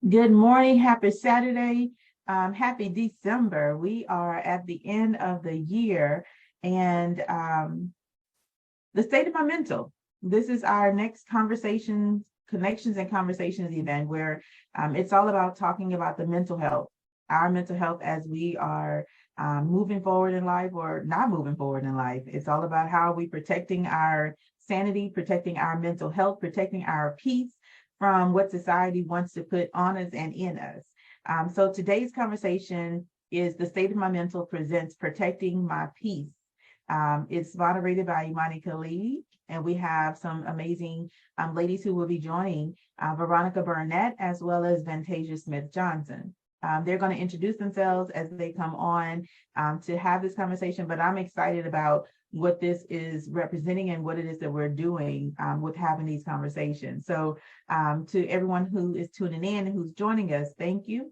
Good morning. Happy Saturday. Happy December. We are at the end of the year and the state of my mental. This is our next conversations, connections and conversations event where it's all about talking about the mental health, our mental health as we are moving forward in life or not moving forward in life. It's all about how we protecting our sanity, protecting our mental health, protecting our peace from what society wants to put on us and in us. So today's conversation is the state of my mental presents protecting my peace. It's moderated by Imani Khalid, and we have some amazing ladies who will be joining, Veronica Burnett, as well as Vantasia Smith-Johnson. They're going to introduce themselves as they come on to have this conversation, but I'm excited about what this is representing and what it is that we're doing with having these conversations. So to everyone who is tuning in and who's joining us, thank you.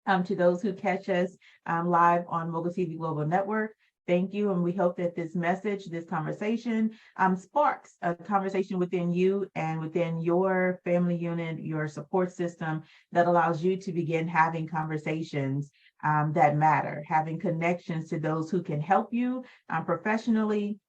To those who catch us live on Mogul TV Global Network, thank you. And we hope that this message, this conversation sparks a conversation within you and within your family unit, your support system that allows you to begin having conversations that matter, having connections to those who can help you professionally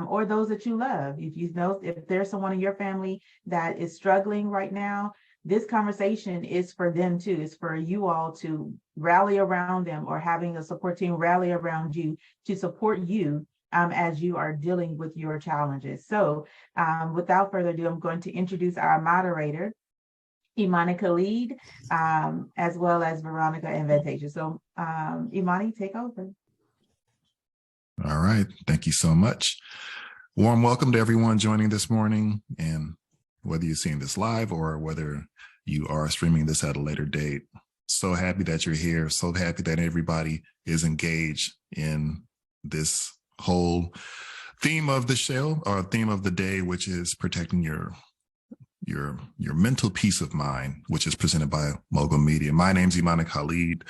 or those that you love. If there's someone in your family that is struggling right now, this conversation is for them too. It's for you all to rally around them or having a support team rally around you to support you as you are dealing with your challenges. So without further ado, I'm going to introduce our moderator, Imani Khalid, as well as Veronica and Vantasia. So Imani, take over. All right. Thank you so much. Warm welcome to everyone joining this morning. And whether you're seeing this live or whether you are streaming this at a later date, so happy that you're here. So happy that everybody is engaged in this whole theme of the show or theme of the day, which is protecting your mental peace of mind, which is presented by Mogul Media. My name's Imani Khalid.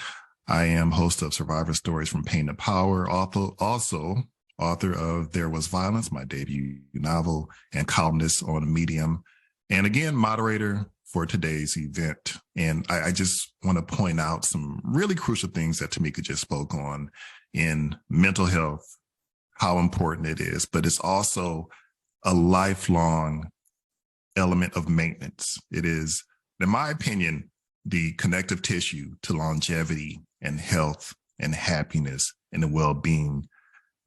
I am host of Survivor Stories from Pain to Power, also author of There Was Violence, my debut novel, and columnist on Medium. And again, moderator for today's event. And I just want to point out some really crucial things that Tamika just spoke on in mental health, how important it is, but it's also a lifelong element of maintenance. It is, in my opinion, the connective tissue to longevity and health and happiness and the well-being,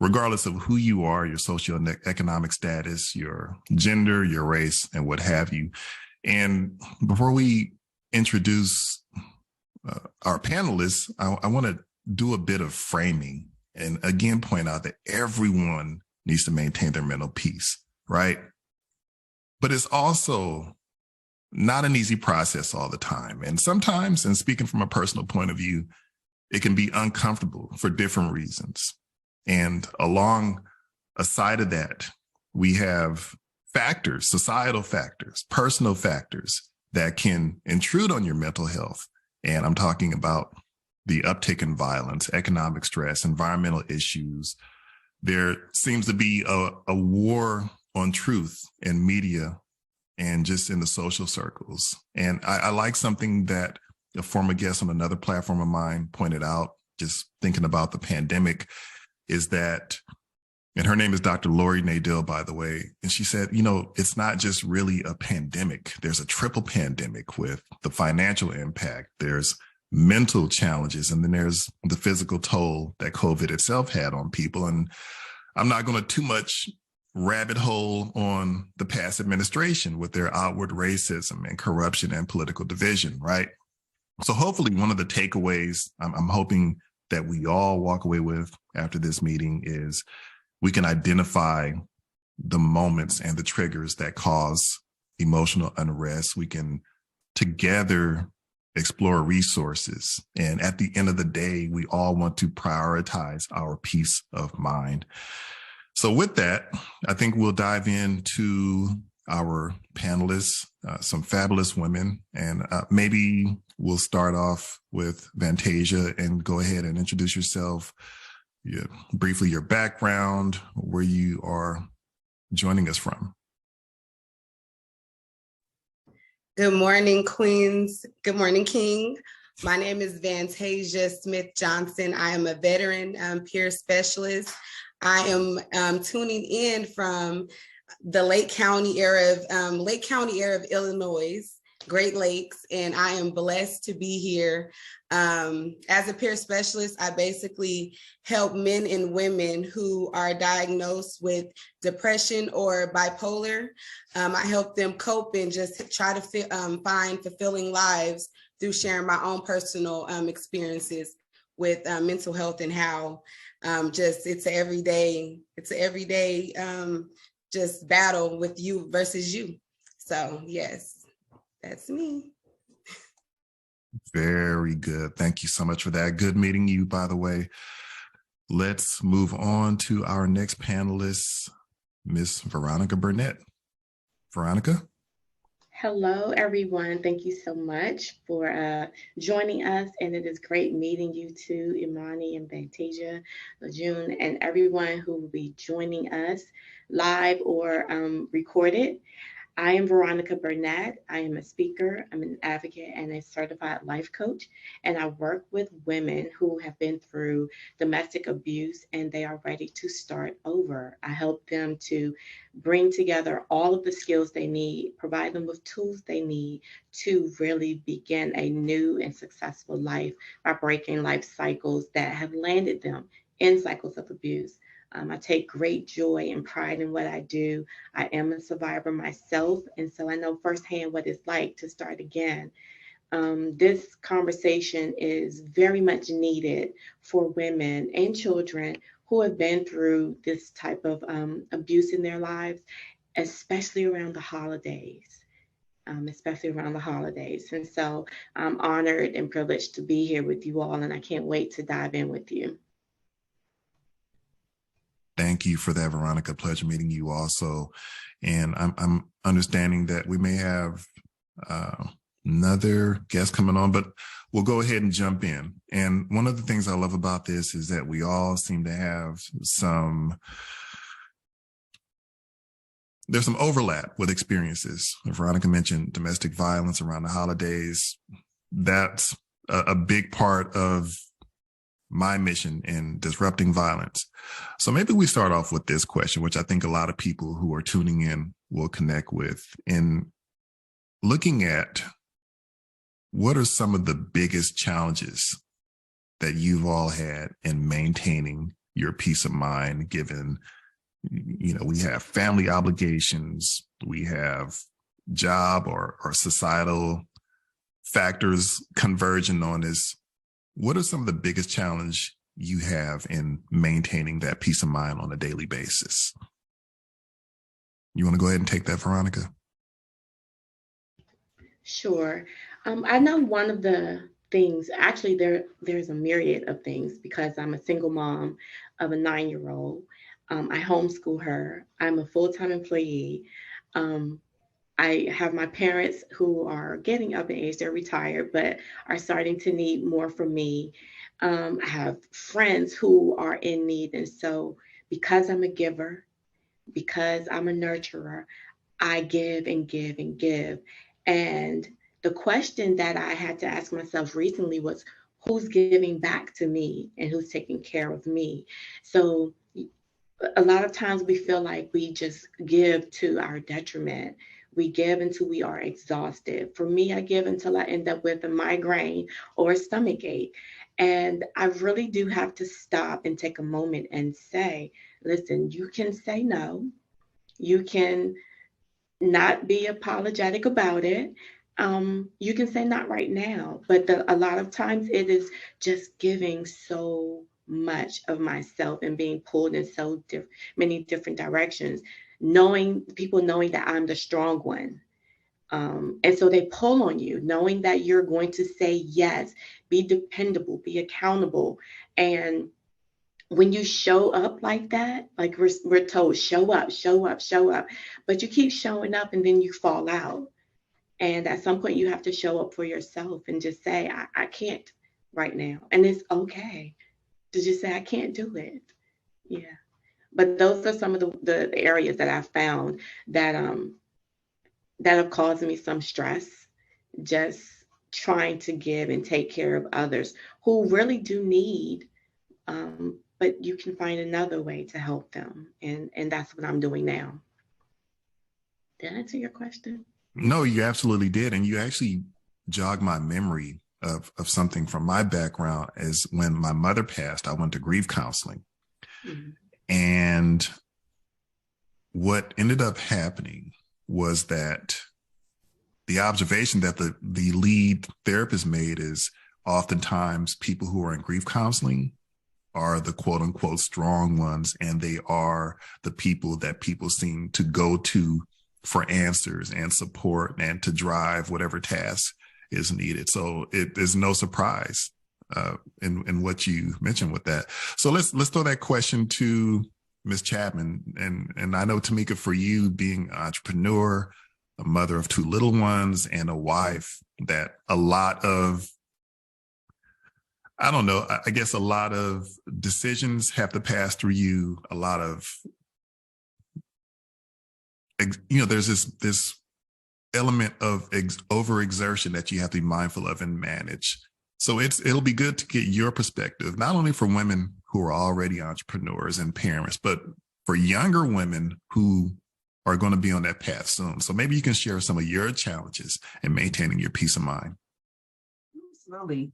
regardless of who you are, your socioeconomic status, your gender, your race, and what have you. And before we introduce our panelists, I want to do a bit of framing and again point out that everyone needs to maintain their mental peace, right? But it's also not an easy process all the time. And sometimes, and speaking from a personal point of view, it can be uncomfortable for different reasons. And along a side of that, we have factors, societal factors, personal factors that can intrude on your mental health. And I'm talking about the uptick in violence, economic stress, environmental issues. There seems to be a war on truth in media and just in the social circles. And I like something that a former guest on another platform of mine pointed out, just thinking about the pandemic, is that, and her name is Dr. Lori Nadell, by the way, and she said, it's not just really a pandemic. There's a triple pandemic with the financial impact, there's mental challenges, and then there's the physical toll that COVID itself had on people. And I'm not going to too much rabbit hole on the past administration with their outward racism and corruption and political division, right? So hopefully one of the takeaways I'm hoping that we all walk away with after this meeting is we can identify the moments and the triggers that cause emotional unrest. We can together explore resources. And at the end of the day, we all want to prioritize our peace of mind. So with that, I think we'll dive into our panelists, some fabulous women, and maybe we'll start off with Vantasia and go ahead and introduce yourself, briefly your background, where you are joining us from. Good morning, Queens. Good morning, King. My name is Vantasia Smith Johnson. I am a veteran peer specialist. I am tuning in from the Lake County area of Illinois, Great Lakes, and I am blessed to be here. As a peer specialist, I basically help men and women who are diagnosed with depression or bipolar. I help them cope and just try to find fulfilling lives through sharing my own personal experiences with mental health and how it's an everyday just battle with you versus you. So yes, that's me. Very good. Thank you so much for that. Good meeting you, by the way. Let's move on to our next panelist, Miss Veronica Burnett. Veronica? Hello, everyone. Thank you so much for joining us. And it is great meeting you too, Imani and Fantasia, June, and everyone who will be joining us live or recorded. I am Veronica Burnett. I am a speaker, I'm an advocate, and a certified life coach. And I work with women who have been through domestic abuse and they are ready to start over. I help them to bring together all of the skills they need, provide them with tools they need to really begin a new and successful life by breaking life cycles that have landed them in cycles of abuse. I take great joy and pride in what I do. I am a survivor myself, and so I know firsthand what it's like to start again. This conversation is very much needed for women and children who have been through this type of abuse in their lives, especially around the holidays. And so I'm honored and privileged to be here with you all, and I can't wait to dive in with you. Thank you for that, Veronica. Pleasure meeting you also. And I'm understanding that we may have another guest coming on, but we'll go ahead and jump in. And one of the things I love about this is that we all seem to have there's some overlap with experiences. Veronica mentioned domestic violence around the holidays. That's a big part of my mission in disrupting violence. So maybe we start off with this question, which I think a lot of people who are tuning in will connect with, in looking at what are some of the biggest challenges that you've all had in maintaining your peace of mind, given, we have family obligations, we have job or societal factors converging on this. What are some of the biggest challenges you have in maintaining that peace of mind on a daily basis? You want to go ahead and take that, Veronica? Sure. I know one of the things, actually there's a myriad of things, because I'm a single mom of a 9-year-old. I homeschool her. I'm a full-time employee. I have my parents who are getting up in age, they're retired, but are starting to need more from me. I have friends who are in need. And so because I'm a giver, because I'm a nurturer, I give and give and give. And the question that I had to ask myself recently was, who's giving back to me and who's taking care of me? So a lot of times we feel like we just give to our detriment. We give until we are exhausted. For me, I give until I end up with a migraine or a stomach ache. And I really do have to stop and take a moment and say, listen, you can say no. You can not be apologetic about it. You can say not right now. But a lot of times it is just giving so much of myself and being pulled in so many different directions, people knowing that I'm the strong one. And so they pull on you, knowing that you're going to say yes, be dependable, be accountable. And when you show up like that, like we're told, show up, show up, show up, but you keep showing up and then you fall out. And at some point you have to show up for yourself and just say, I can't right now. And it's okay to just say, I can't do it. Yeah. But those are some of the areas that I've found that have caused me some stress just trying to give and take care of others who really do need, but you can find another way to help them. And that's what I'm doing now. Did I answer your question? No, you absolutely did. And you actually jogged my memory of something from my background. Is when my mother passed, I went to grief counseling. Mm-hmm. And what ended up happening was that the observation that the lead therapist made is oftentimes people who are in grief counseling are the quote unquote strong ones. And they are the people that people seem to go to for answers and support and to drive whatever task is needed. So it is no surprise in what you mentioned with that. So let's throw that question to Ms. Chapman. And I know, Tamika, for you being an entrepreneur, a mother of 2 little ones, and a wife, that a lot of, I don't know, I guess a lot of decisions have to pass through you. A lot of, there's this element of overexertion that you have to be mindful of and manage. So it'll be good to get your perspective, not only for women who are already entrepreneurs and parents, but for younger women who are going to be on that path soon. So maybe you can share some of your challenges in maintaining your peace of mind. Absolutely.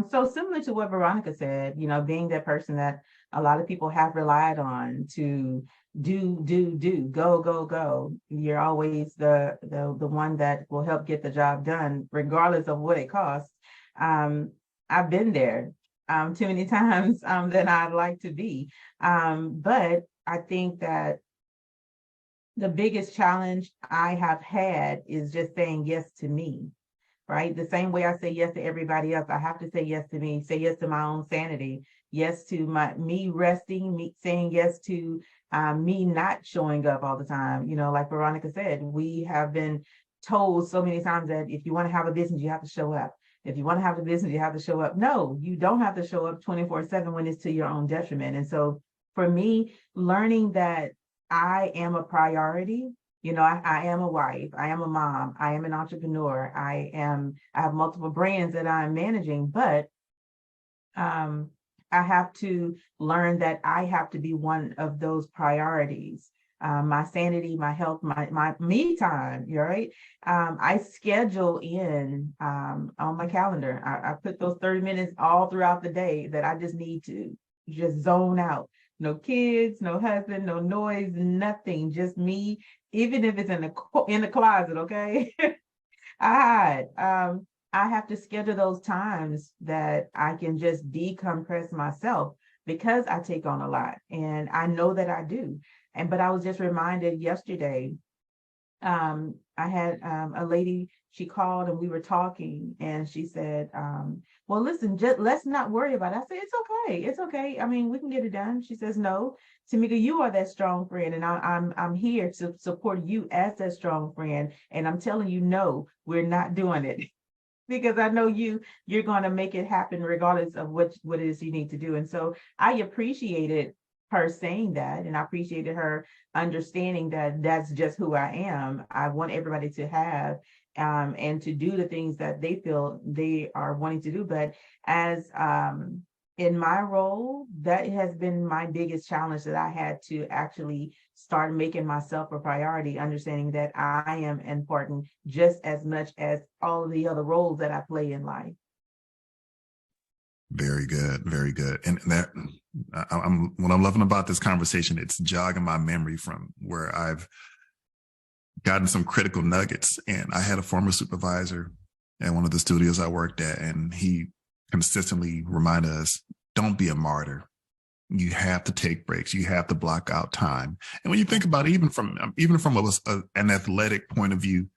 So similar to what Veronica said, being that person that a lot of people have relied on to do, go. You're always the one that will help get the job done, regardless of what it costs. I've been there too many times than I'd like to be. But I think that the biggest challenge I have had is just saying yes to me, right? The same way I say yes to everybody else, I have to say yes to me, say yes to my own sanity, yes to me resting, me saying yes to me not showing up all the time. Like Veronica said, we have been told so many times that if you want to have a business, you have to show up. If you want to have a business, you have to show up. No, you don't have to show up 24/7 when it's to your own detriment. And so for me, learning that I am a priority, I am a wife, I am a mom, I am an entrepreneur, I have multiple brands that I'm managing, but I have to learn that I have to be one of those priorities. My sanity, my health, my me time, right? I schedule in on my calendar. I put those 30 minutes all throughout the day that I just need to just zone out. No kids, no husband, no noise, nothing, just me. Even if it's in the closet, okay? I hide. I have to schedule those times that I can just decompress myself because I take on a lot, and I know that I do. But I was just reminded yesterday, I had a lady, she called and we were talking, and she said, well, listen, just let's not worry about it. I said, it's okay. I mean, we can get it done. She says, no, Tamika, you are that strong friend, and I'm here to support you as that strong friend. And I'm telling you, no, we're not doing it. Because I know you're going to make it happen regardless of what it is you need to do. And so I appreciated her saying that, and I appreciated her understanding that that's just who I am. I want everybody to have and to do the things that they feel they are wanting to do. But as in my role, that has been my biggest challenge, that I had to actually start making myself a priority, understanding that I am important just as much as all of the other roles that I play in life. Very good. Very good. And that what I'm loving about this conversation, it's jogging my memory from where I've gotten some critical nuggets. And I had a former supervisor at one of the studios I worked at, and he consistently reminded us, don't be a martyr. You have to take breaks. You have to block out time. And when you think about it, even from an athletic point of view,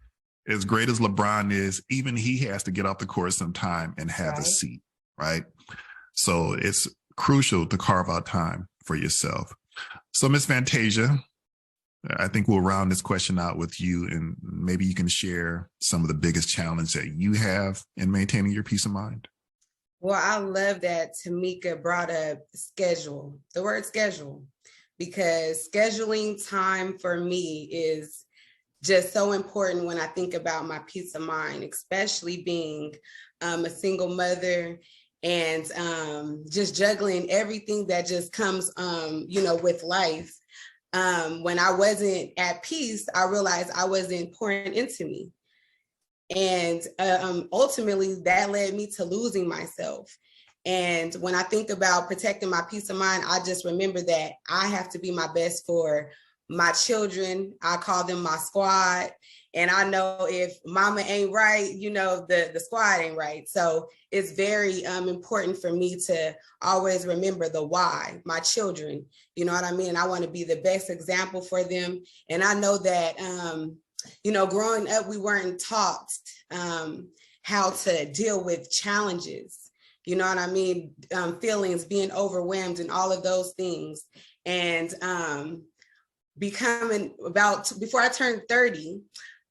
as great as LeBron is, even he has to get off the court sometime and have a seat, right? So it's crucial to carve out time for yourself. So Ms. Fantasia, I think we'll round this question out with you, and maybe you can share some of the biggest challenges that you have in maintaining your peace of mind. Well, I love that Tamika brought up schedule, the word schedule, because scheduling time for me is just so important when I think about my peace of mind, especially being a single mother and just juggling everything that just comes, with life. When I wasn't at peace, I realized I wasn't pouring into me. And ultimately, that led me to losing myself. And when I think about protecting my peace of mind, I just remember that I have to be my best for my children. I call them my squad. And I know if mama ain't right, the squad ain't right. So it's very important for me to always remember the why, my children. You know what I mean? I want to be the best example for them. And I know that, growing up, we weren't taught how to deal with challenges. You know what I mean? Feelings, being overwhelmed and all of those things. And before I turned 30,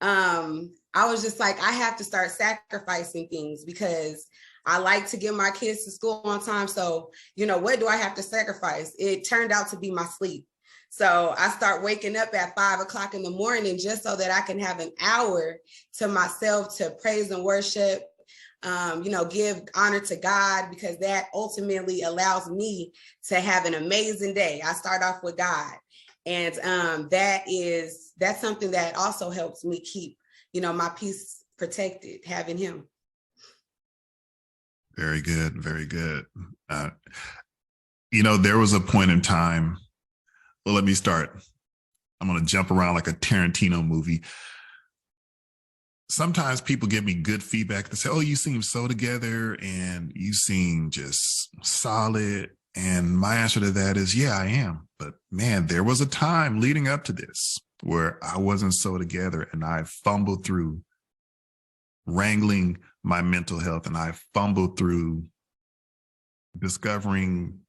I was just like, I have to start sacrificing things because I like to get my kids to school on time. So, what do I have to sacrifice? It turned out to be my sleep. So I start waking up at 5 o'clock in the morning just so that I can have an hour to myself to praise and worship, give honor to God, because that ultimately allows me to have an amazing day. I start off with God. And that's something that also helps me keep, my peace protected, having him. Very good. Very good. There was a point in time. Well, let me start. I'm going to jump around like a Tarantino movie. Sometimes people give me good feedback. They say, oh, you seem so together and you seem just solid. And my answer to that is, yeah, I am. But man, there was a time leading up to this where I wasn't so together, and I fumbled through wrangling my mental health, and I fumbled through discovering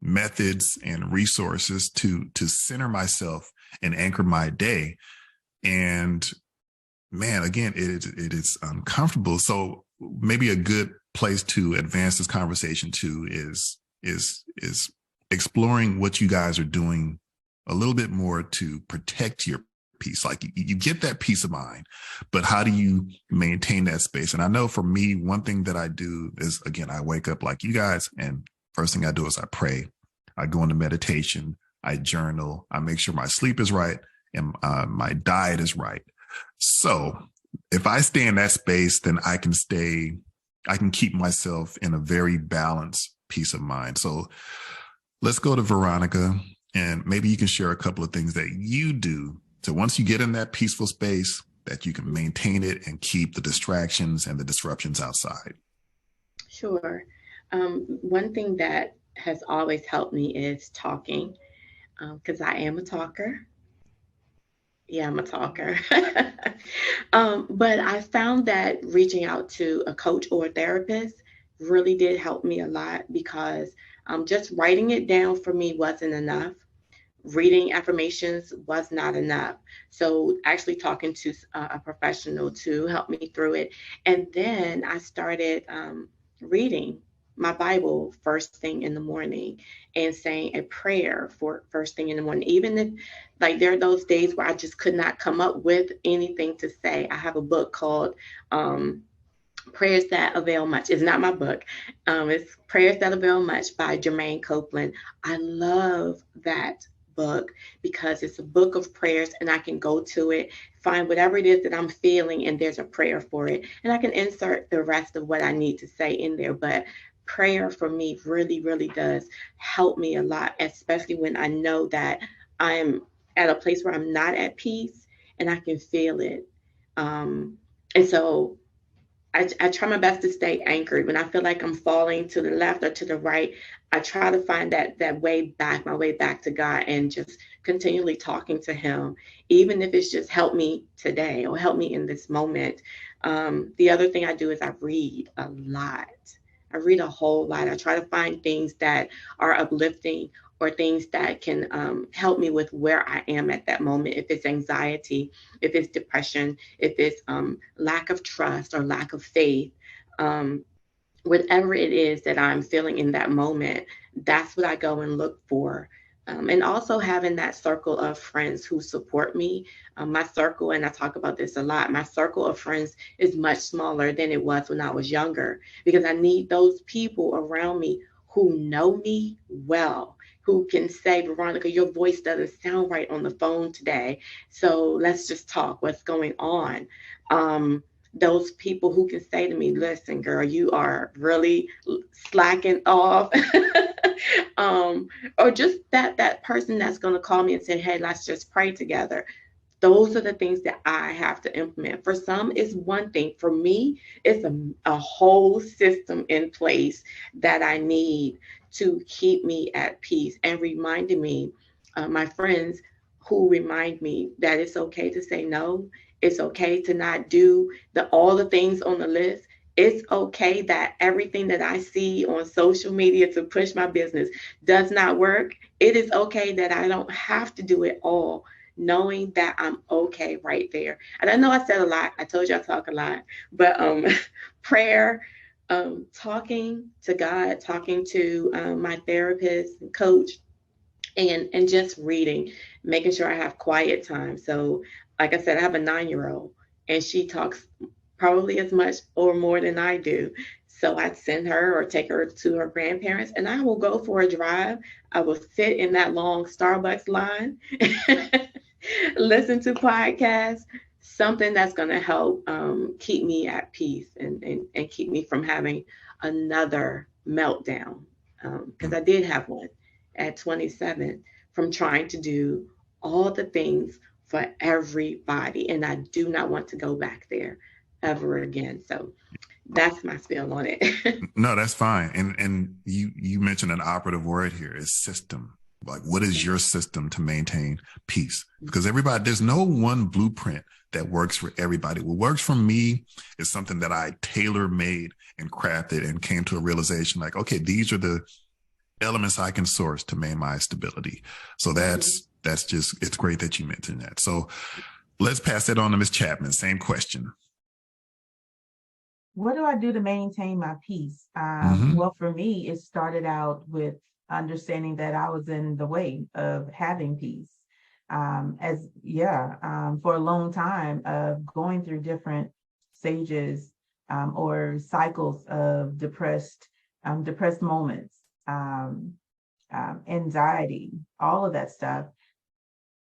methods and resources to center myself and anchor my day. And man, again, it is uncomfortable. So maybe a good place to advance this conversation to is exploring what you guys are doing a little bit more to protect your peace. Like you get that peace of mind, but how do you maintain that space? And I know for me, one thing that I do is, again, I wake up like you guys, and first thing I do is I pray. I go into meditation. I journal. I make sure my sleep is right and my diet is right. So if I stay in that space, then I can keep myself in a very balanced peace of mind. So let's go to Veronica, and maybe you can share a couple of things that you do. So once you get in that peaceful space, that you can maintain it and keep the distractions and the disruptions outside. Sure. One thing that has always helped me is talking, because I am a talker. Yeah, I'm a talker. But I found that reaching out to a coach or a therapist really did help me a lot, because just writing it down for me wasn't enough. Reading affirmations was not enough. So actually talking to a professional to help me through it. And then I started reading my Bible first thing in the morning and saying a prayer for first thing in the morning. Even if, like, there are those days where I just could not come up with anything to say. I have a book called Prayers That Avail Much. It's not my book. It's Prayers That Avail Much by Jermaine Copeland. I love that book because it's a book of prayers, and I can go to it, find whatever it is that I'm feeling, and there's a prayer for it. And I can insert the rest of what I need to say in there. But prayer for me really, really does help me a lot, especially when I know that I'm at a place where I'm not at peace and I can feel it. And so I try my best to stay anchored. When I feel like I'm falling to the left or to the right, I try to find that way back, my way back to God, and just continually talking to him, even if it's just help me today or help me in this moment. The other thing I do is I read a lot. I read a whole lot. I try to find things that are uplifting or things that can help me with where I am at that moment. If it's anxiety, if it's depression, if it's lack of trust or lack of faith, whatever it is that I'm feeling in that moment, that's what I go and look for And also having that circle of friends who support me. My circle, and I talk about this a lot, my circle of friends is much smaller than it was when I was younger, because I need those people around me who know me well, who can say, Veronica, your voice doesn't sound right on the phone today. So let's just talk. What's going on? Those people who can say to me, listen, girl, you are really slacking off. Or just that person that's going to call me and say, hey, let's just pray together. Those are the things that I have to implement. For some, it's one thing. For me, it's a whole system in place that I need to keep me at peace and reminding me, my friends who remind me that it's okay to say no. It's okay to not do all the things on the list. It's okay that everything that I see on social media to push my business does not work. It is okay that I don't have to do it all, knowing that I'm okay right there. And I know I said a lot. I told you I talk a lot, but prayer, talking to God, talking to my therapist and coach, and just reading, making sure I have quiet time. So, like I said, I have a 9-year-old, and she talks probably as much or more than I do. So I send her or take her to her grandparents, and I will go for a drive. I will sit in that long Starbucks line, listen to podcasts, something that's going to help keep me at peace and keep me from having another meltdown. Because I did have one at 27 from trying to do all the things for everybody. And I do not want to go back there ever again. So that's my spiel on it. No, that's fine. And you mentioned an operative word here is system. Like, what is your system to maintain peace? Because there's no one blueprint that works for everybody. What works for me is something that I tailor made and crafted and came to a realization like, okay, these are the elements I can source to maintain my stability. So that's just, it's great that you mentioned that. So let's pass that on to Ms. Chapman. Same question. What do I do to maintain my peace? Well, for me, it started out with understanding that I was in the way of having peace. For a long time of going through different stages or cycles of depressed moments, anxiety, all of that stuff.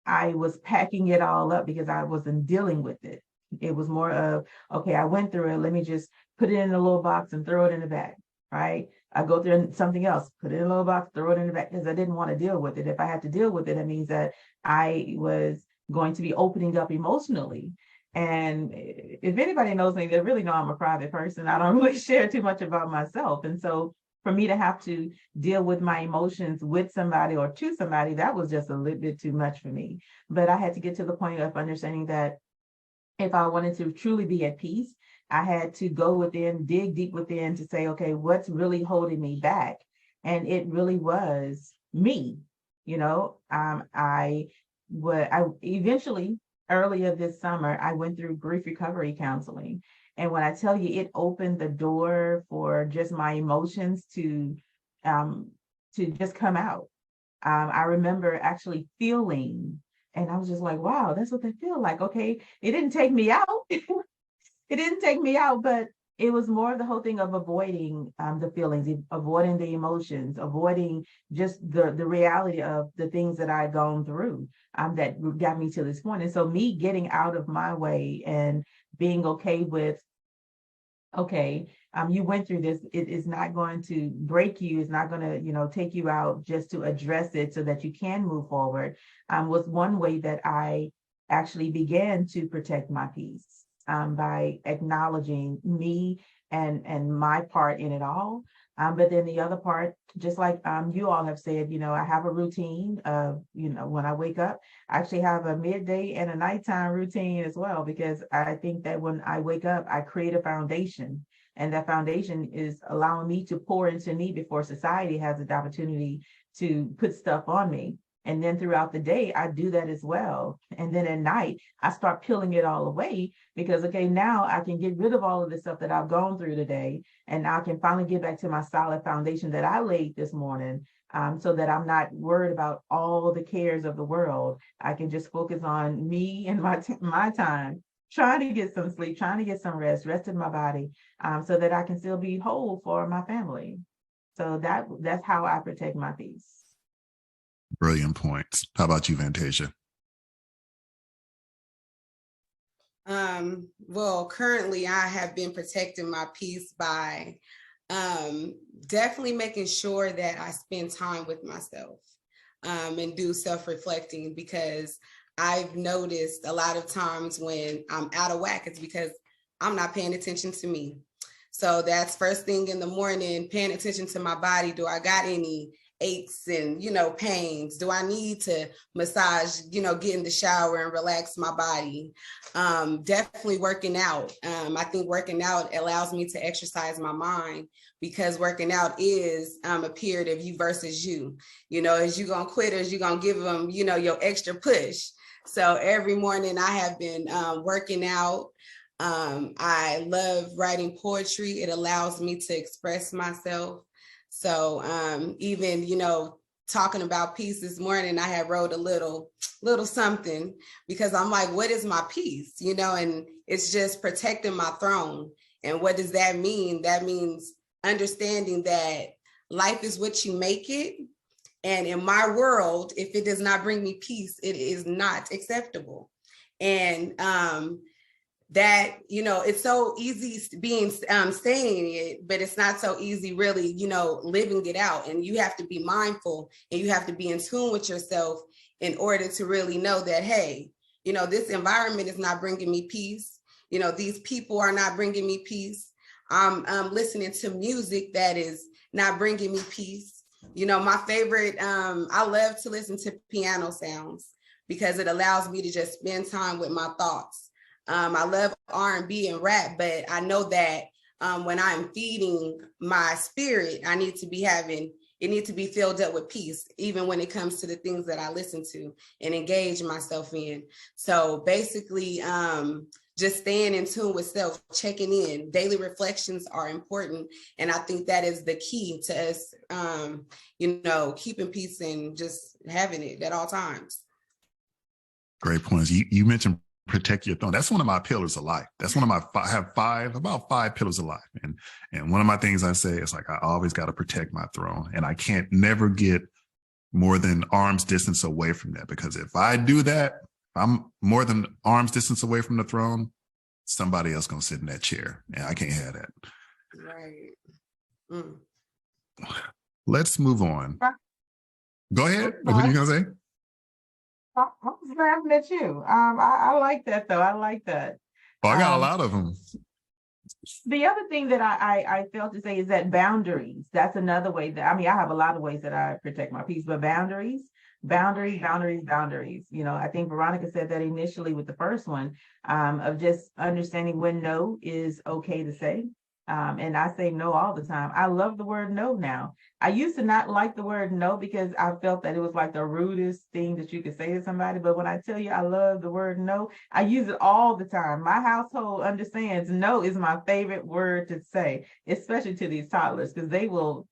I was packing it all up because I wasn't dealing with it. It was more of, okay, I went through it. Let me just put it in a little box and throw it in the bag, right? I go through something else, put it in a little box, throw it in the bag, because I didn't want to deal with it. If I had to deal with it, it means that I was going to be opening up emotionally. And if anybody knows me, they really know I'm a private person. I don't really share too much about myself. And so for me to have to deal with my emotions with somebody or to somebody, that was just a little bit too much for me. But I had to get to the point of understanding that if I wanted to truly be at peace, I had to go within, dig deep within to say, okay, what's really holding me back? And it really was me. I eventually, earlier this summer, I went through grief recovery counseling. And when I tell you, it opened the door for just my emotions to just come out. I remember actually feeling, and I was just like, wow, that's what they feel like. Okay, it didn't take me out. It didn't take me out, but it was more of the whole thing of avoiding the feelings, avoiding the emotions, avoiding just the reality of the things that I'd gone through that got me to this point. And so me getting out of my way and being okay with, okay, you went through this, it is not going to break you, it's not going to, take you out, just to address it so that you can move forward, was one way that I actually began to protect my peace. By acknowledging me and my part in it all. But then the other part, just like you all have said, I have a routine of, when I wake up, I actually have a midday and a nighttime routine as well, because I think that when I wake up, I create a foundation, and that foundation is allowing me to pour into me before society has the opportunity to put stuff on me. And then throughout the day, I do that as well. And then at night, I start peeling it all away because, okay, now I can get rid of all of the stuff that I've gone through today. And I can finally get back to my solid foundation that I laid this morning. so that I'm not worried about all the cares of the world. I can just focus on me and my time, trying to get some sleep, trying to get some rest, resting my body, so that I can still be whole for my family. So that's how I protect my peace. Brilliant points. How about you, Vantasia? Well, currently I have been protecting my peace by definitely making sure that I spend time with myself and do self-reflecting, because I've noticed a lot of times when I'm out of whack, it's because I'm not paying attention to me. So that's first thing in the morning, paying attention to my body. Do I got any aches and, pains? Do I need to massage, get in the shower and relax my body? Definitely working out. I think working out allows me to exercise my mind, because working out is a period of you versus you. Is you gonna quit, or is you gonna give them, your extra push? So every morning I have been working out. I love writing poetry. It allows me to express myself. So even, talking about peace this morning, I had wrote a little something, because I'm like, what is my peace? And it's just protecting my throne. And what does that mean? That means understanding that life is what you make it. And in my world, if it does not bring me peace, it is not acceptable. And that, it's so easy being saying it, but it's not so easy really, living it out. And you have to be mindful, and you have to be in tune with yourself in order to really know that, hey, this environment is not bringing me peace. These people are not bringing me peace. I'm listening to music that is not bringing me peace. My favorite, I love to listen to piano sounds, because it allows me to just spend time with my thoughts. I love R&B and rap, but I know that when I'm feeding my spirit, it needs to be filled up with peace, even when it comes to the things that I listen to and engage myself in. So basically, just staying in tune with self, checking in. Daily reflections are important. And I think that is the key to us, keeping peace and just having it at all times. Great points. You mentioned protect your throne. That's one of my pillars of life. That's one of my, I have about five pillars of life. And one of my things I say is, like, I always got to protect my throne, and I can't never get more than arm's distance away from that, because if I do that, I'm more than arm's distance away from the throne, somebody else going to sit in that chair, and I can't have that. Right. Mm. Let's move on. Go ahead. What are you going to say? I was laughing at you. I like that though. I like that. Oh, I got a lot of them. The other thing that I failed to say is that boundaries. That's another way that, I have a lot of ways that I protect my peace, but boundaries. I think Veronica said that initially with the first one, of just understanding when no is okay to say. And I say no all the time. I love the word no now. I used to not like the word no, because I felt that it was like the rudest thing that you could say to somebody. But when I tell you I love the word no, I use it all the time. My household understands no is my favorite word to say, especially to these toddlers, because they will,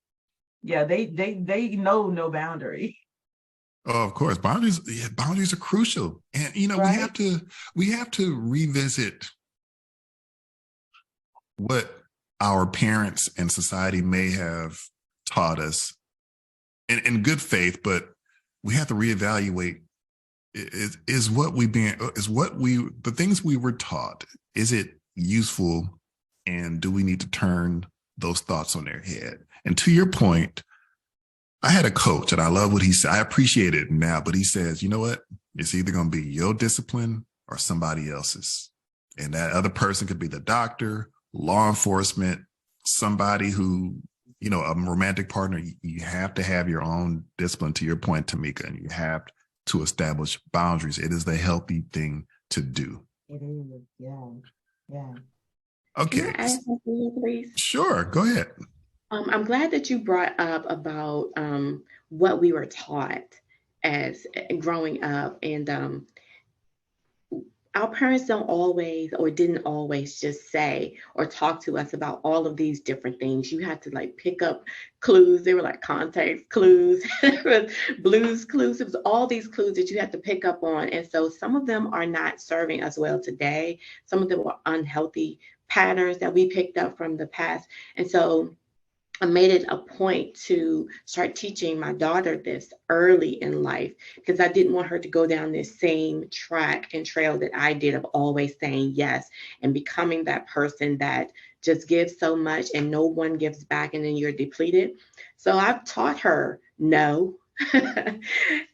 they know no boundary. Oh, of course, boundaries are crucial, and Right? we have to revisit what our parents and society may have taught us in good faith, but we have to reevaluate: the things we were taught, is it useful, and do we need to turn those thoughts on their head? And to your point, I had a coach, and I love what he said. I appreciate it now, but he says, you know what? It's either going to be your discipline or somebody else's. And that other person could be the doctor, law enforcement, somebody who, a romantic partner. You have to have your own discipline, to your point, Tamika, and you have to establish boundaries. It is the healthy thing to do. It is. Yeah. Okay. Can I ask something, please? Sure. Go ahead. I'm glad that you brought up about what we were taught as growing up. And our parents don't always or didn't always just say or talk to us about all of these different things. You had to like pick up clues. They were like context clues, blues clues. It was all these clues that you had to pick up on. And so some of them are not serving us well today. Some of them were unhealthy patterns that we picked up from the past. And so I made it a point to start teaching my daughter this early in life because I didn't want her to go down this same track and trail that I did of always saying yes and becoming that person that just gives so much and no one gives back and then you're depleted. So I've taught her no.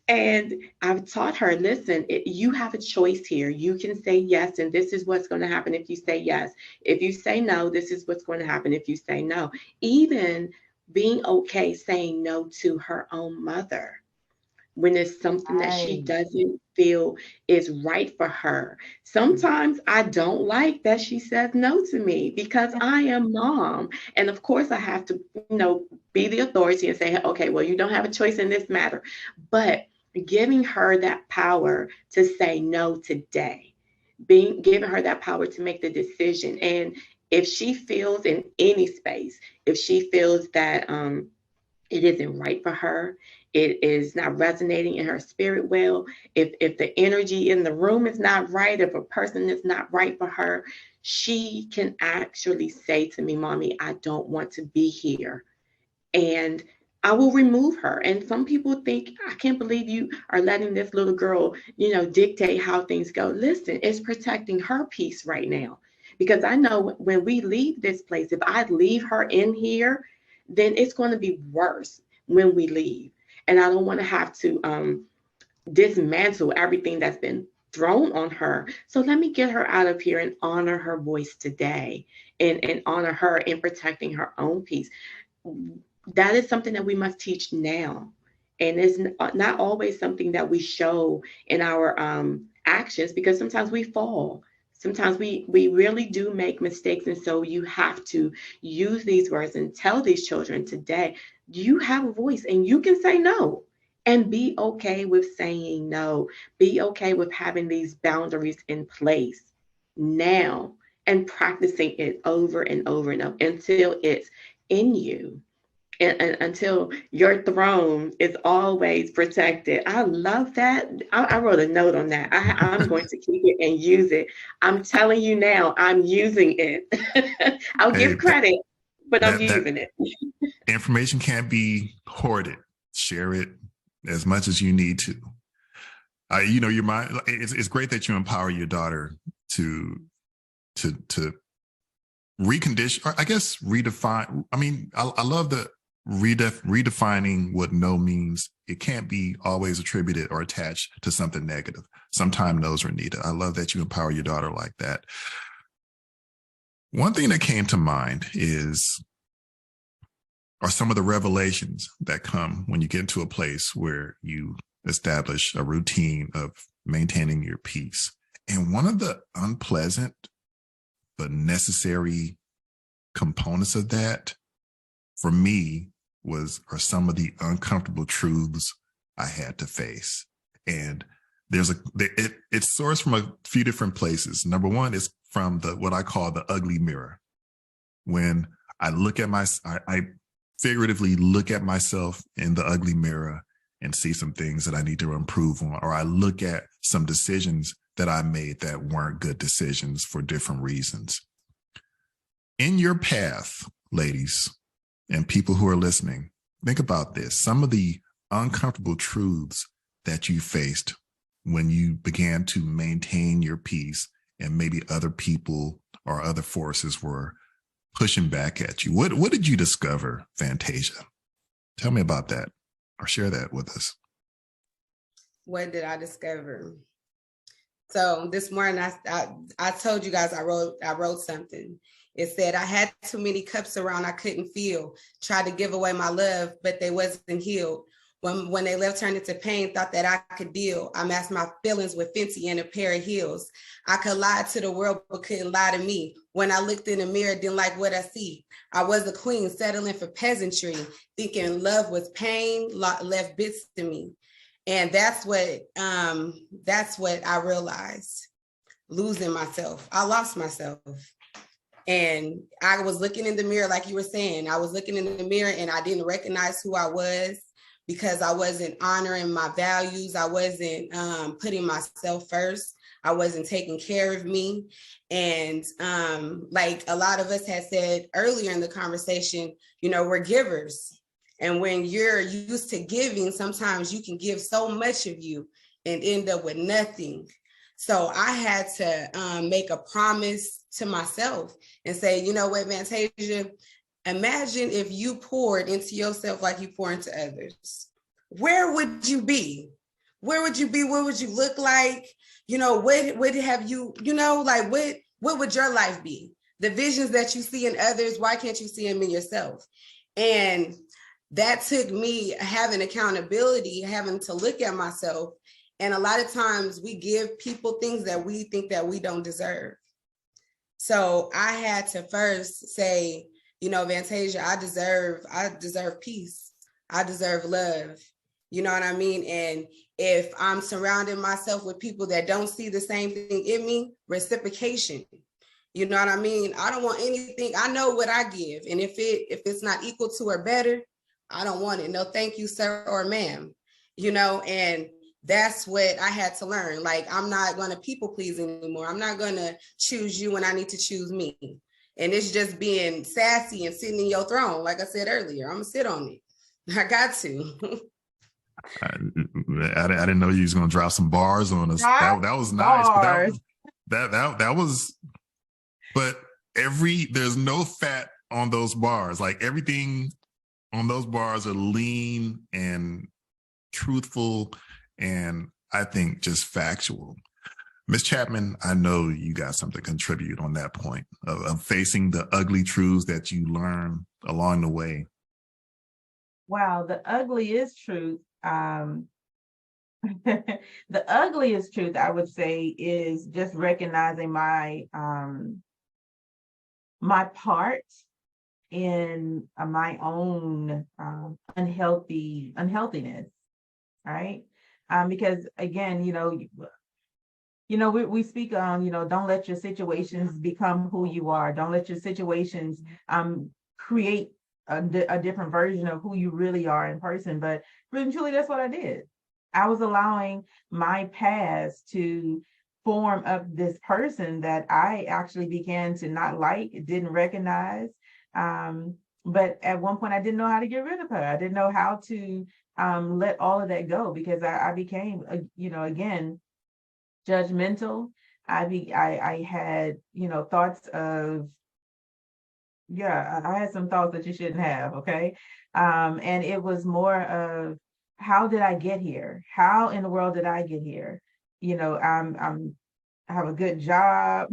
And I've taught her, listen, you have a choice here. You can say yes, and this is what's going to happen if you say yes. If you say no, this is what's going to happen if you say no. Even being okay saying no to her own mother when it's something that she doesn't feel is right for her. Sometimes I don't like that she says no to me because I am mom. And of course I have to, be the authority and say, okay, well, you don't have a choice in this matter. But giving her that power to say no today, giving her that power to make the decision. And if she feels in any space, if she feels that it isn't right for her, it is not resonating in her spirit well, if the energy in the room is not right, if a person is not right for her, she can actually say to me, Mommy, I don't want to be here. And I will remove her. And some people think, I can't believe you are letting this little girl, dictate how things go. Listen, it's protecting her peace right now. Because I know when we leave this place, if I leave her in here, then it's going to be worse when we leave. And I don't want to have to dismantle everything that's been thrown on her. So let me get her out of here and honor her voice today and honor her in protecting her own peace. That is something that we must teach now. And it's not always something that we show in our actions because sometimes we fall. Sometimes we really do make mistakes. And so you have to use these words and tell these children today, you have a voice and you can say no and be okay with saying no. Be okay with having these boundaries in place now and practicing it over and over and over until it's in you. And until your throne is always protected. I love that. I wrote a note on that. I'm going to keep it and use it. I'm telling you now, I'm using it. I'll give credit, but I'm using it. Information can't be hoarded. Share it as much as you need to. Your mind. It's great that you empower your daughter to recondition, or I guess redefine. I mean, I love the redefining what no means. It can't be always attributed or attached to something negative. Sometimes no's are needed. I love that you empower your daughter like that. One thing that came to mind are some of the revelations that come when you get into a place where you establish a routine of maintaining your peace. And one of the unpleasant but necessary components of that for me are some of the uncomfortable truths I had to face. And it's sourced from a few different places. Number one is from what I call the ugly mirror. When I look at I figuratively look at myself in the ugly mirror and see some things that I need to improve on, or I look at some decisions that I made that weren't good decisions for different reasons. In your path, ladies, and people who are listening, think about this. Some of the uncomfortable truths that you faced when you began to maintain your peace and maybe other people or other forces were pushing back at you. What did you discover, Fantasia? Tell me about that or share that with us. What did I discover? So this morning, I told you guys I wrote something. It said, I had too many cups around I couldn't feel. Tried to give away my love, but they wasn't healed. When they left, turned into pain, thought that I could deal. I masked my feelings with Fenty and a pair of heels. I could lie to the world, but couldn't lie to me. When I looked in the mirror, didn't like what I see. I was a queen, settling for peasantry, thinking love was pain, left bits to me. And that's what I realized. losing myself. I lost myself. And I was looking in the mirror, like you were saying, I was looking in the mirror and I didn't recognize who I was because I wasn't honoring my values. I wasn't putting myself first. I wasn't taking care of me. And like a lot of us had said earlier in the conversation, you know, we're givers. And when you're used to giving, sometimes you can give so much of you and end up with nothing. So I had to make a promise to myself and say, you know what, Vantasia, imagine if you poured into yourself like you pour into others. Where would you be? Where would you be? What would you look like? You know, what have you, you know, like what would your life be? The visions that you see in others, why can't you see them in yourself? And that took me having accountability, having to look at myself. And a lot of times we give people things that we think that we don't deserve. So I had to first say, you know, Vantasia, I deserve peace. I deserve love. You know what I mean? And if I'm surrounding myself with people that don't see the same thing in me, reciprocation. You know what I mean? I don't want anything. I know what I give. And if it's not equal to or better, I don't want it. No, thank you, sir or ma'am. You know, and that's what I had to learn. Like, I'm not going to people please anymore. I'm not going to choose you when I need to choose me. And it's just being sassy and sitting in your throne. Like I said earlier, I'm going to sit on it. I got to. I didn't know you was going to drop some bars on us. That was nice. But that was, but there's no fat on those bars. Like, everything on those bars are lean and truthful, and I think just factual. Ms. Chapman, I know you got something to contribute on that point of facing the ugly truths that you learn along the way. Wow, the ugliest truth. The ugliest truth, I would say, is just recognizing my my part in my own unhealthiness, right? Because again, we speak on, don't let your situations become who you are. Don't let your situations create a different version of who you really are in person. But really and truly, that's what I did. I was allowing my past to form up this person that I actually began to not like, didn't recognize. But at one point, I didn't know how to get rid of her. I didn't know how to let all of that go, because I became, again, judgmental. I had, thoughts of, I had some thoughts that you shouldn't have. Okay. And it was more of, how did I get here? How in the world did I get here? I have a good job.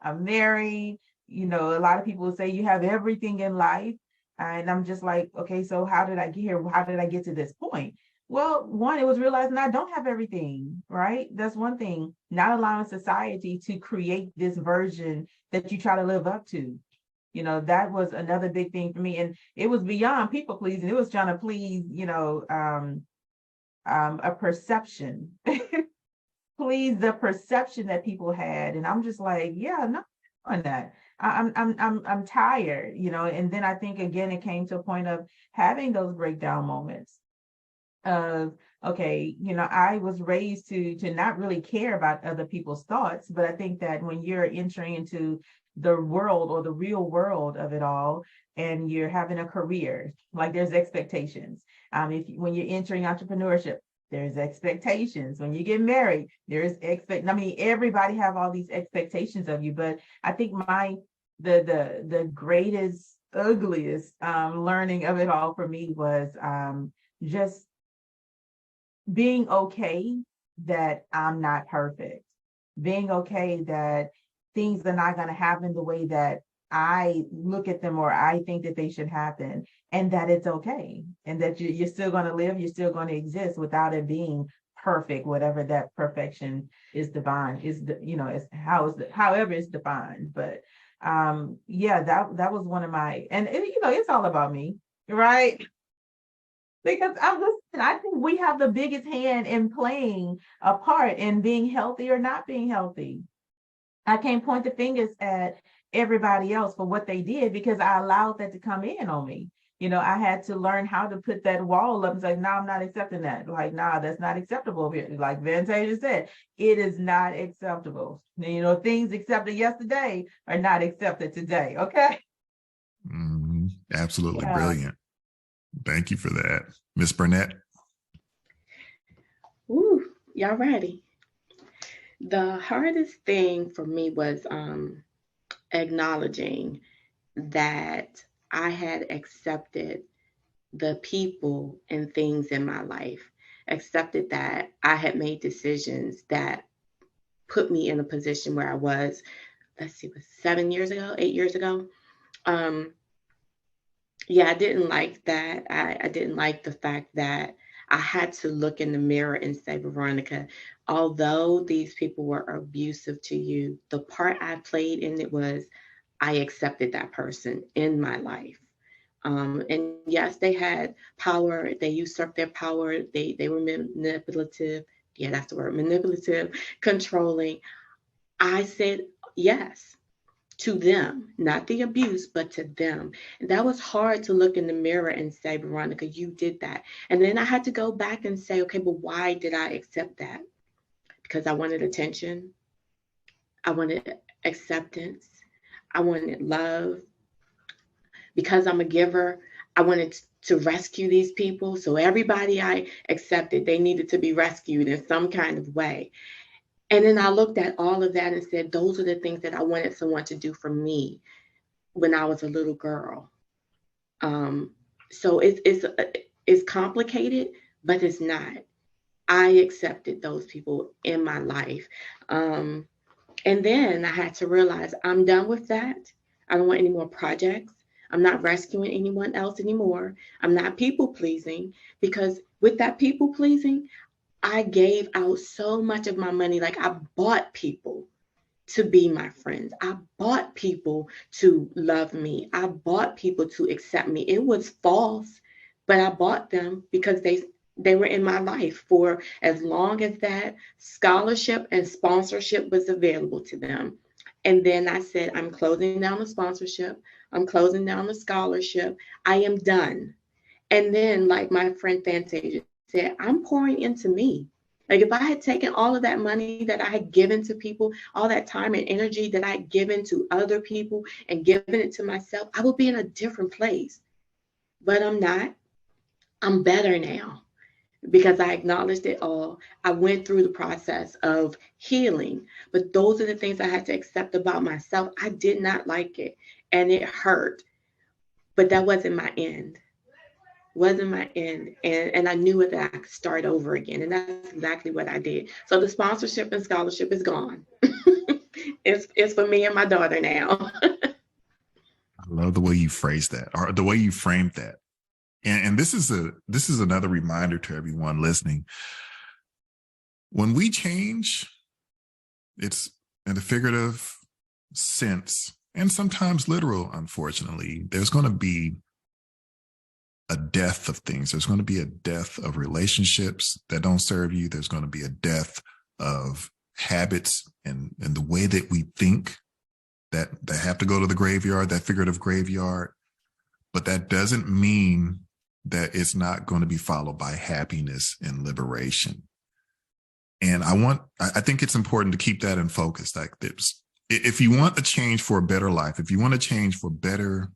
I'm married. A lot of people say you have everything in life. And I'm just like, okay, so how did I get here? How did I get to this point? Well, one, it was realizing I don't have everything, right? That's one thing. Not allowing society to create this version that you try to live up to. That was another big thing for me. And it was beyond people pleasing. It was trying to please, a perception, please the perception that people had. And I'm just like, yeah, not on that. I'm tired, and then I think, again, it came to a point of having those breakdown moments of, okay, I was raised to not really care about other people's thoughts. But I think that when you're entering into the world or the real world of it all, and you're having a career, like, there's expectations. When you're entering entrepreneurship, there's expectations. When you get married, there's everybody have all these expectations of you. But I think the greatest, ugliest learning of it all for me was just being okay that I'm not perfect, being okay that things are not going to happen the way that I look at them or I think that they should happen, and that it's okay, and that you're still going to live, you're still going to exist without it being perfect, whatever that perfection is defined, however it's defined. But that was one of my, and it's all about me, right? Because I think we have the biggest hand in playing a part in being healthy or not being healthy. I can't point the fingers at everybody else for what they did because I allowed that to come in on me. I had to learn how to put that wall up and say, no, I'm not accepting that. Like, nah, that's not acceptable here. Like Vantasia said, it is not acceptable. Things accepted yesterday are not accepted today. Okay. Absolutely Yeah. brilliant. Thank you for that. Miss Burnett. Ooh, y'all ready? The hardest thing for me was acknowledging that I had accepted the people and things in my life, accepted that I had made decisions that put me in a position where I was, let's see, was 7 years ago, 8 years ago. Yeah, I didn't like that. I didn't like the fact that I had to look in the mirror and say, Veronica, although these people were abusive to you, the part I played in it was I accepted that person in my life. And yes, they had power. They usurped their power. They were manipulative. Yeah, that's the word, manipulative, controlling. I said yes to them, not the abuse, but to them. And that was hard to look in the mirror and say, Veronica, you did that. And then I had to go back and say, okay, but why did I accept that? Because I wanted attention. I wanted acceptance. I wanted love. Because I'm a giver, I wanted to rescue these people. So everybody I accepted, they needed to be rescued in some kind of way. And then I looked at all of that and said, those are the things that I wanted someone to do for me when I was a little girl. So it's complicated, but it's not. I accepted those people in my life. And then I had to realize I'm done with that. I don't want any more projects. I'm not rescuing anyone else anymore. I'm not people pleasing, because with that people pleasing, I gave out so much of my money. Like, I bought people to be my friends. I bought people to love me. I bought people to accept me. It was false, but I bought them because they were in my life for as long as that scholarship and sponsorship was available to them. And then I said, I'm closing down the sponsorship. I'm closing down the scholarship. I am done. And then, like my friend Fantasia said, I'm pouring into me. Like, if I had taken all of that money that I had given to people, all that time and energy that I had given to other people and given it to myself, I would be in a different place. But I'm not. I'm better now because I acknowledged it all. I went through the process of healing, but those are the things I had to accept about myself. I did not like it, and it hurt, but that wasn't my end. Wasn't my end. And I knew that I could start over again. And that's exactly what I did. So the sponsorship and scholarship is gone. It's for me and my daughter now. I love the way you phrased that, or the way you framed that. And this is another reminder to everyone listening. When we change, it's in the figurative sense, and sometimes literal, unfortunately, there's going to be a death of things. There's going to be a death of relationships that don't serve you. There's going to be a death of habits and the way that we think that have to go to the graveyard, that figurative graveyard. But that doesn't mean that it's not going to be followed by happiness and liberation. And I think it's important to keep that in focus. Like this, if you want a change for a better life, if you want to change for better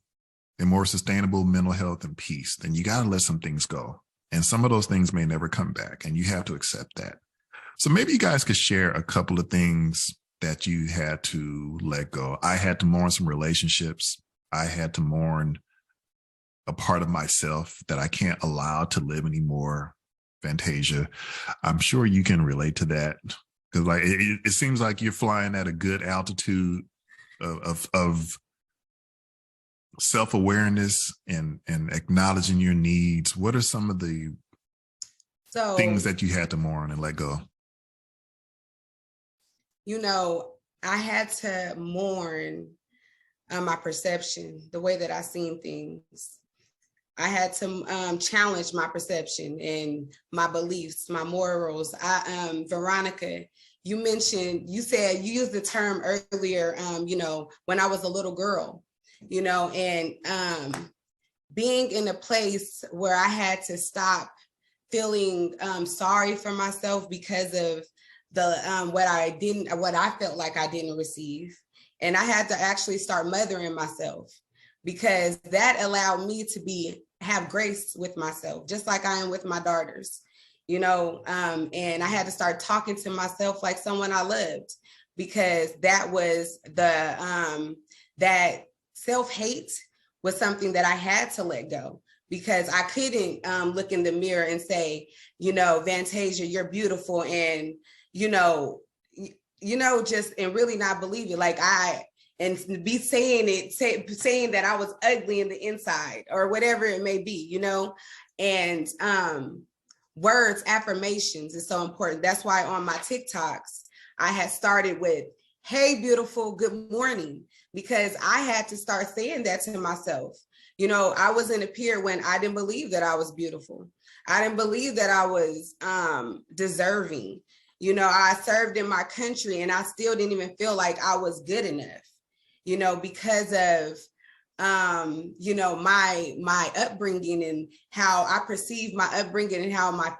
and more sustainable mental health and peace, then you got to let some things go. And some of those things may never come back, and you have to accept that. So maybe you guys could share a couple of things that you had to let go. I had to mourn some relationships. I had to mourn a part of myself that I can't allow to live anymore. Fantasia, I'm sure you can relate to that, because like it seems like you're flying at a good altitude of self-awareness and acknowledging your needs. What are some of the things that you had to mourn and let go? I had to mourn my perception, the way that I seen things. I had to challenge my perception and my beliefs, my morals. Veronica, you said you used the term earlier, when I was a little girl, and being in a place where I had to stop feeling sorry for myself because of what I felt like I didn't receive. And I had to actually start mothering myself, because that allowed me to have grace with myself, just like I am with my daughters, and I had to start talking to myself like someone I loved, because that was that self-hate was something that I had to let go, because I couldn't look in the mirror and say, Vantasia, you're beautiful, and, just, and really not believe it. And be saying that I was ugly in the inside or whatever it may be, and words, affirmations is so important. That's why on my TikToks, I had started with, hey, beautiful, good morning, because I had to start saying that to myself. I was in a period when I didn't believe that I was beautiful. I didn't believe that I was deserving. I served in my country and I still didn't even feel like I was good enough, because of, my upbringing and how I perceived my upbringing and how my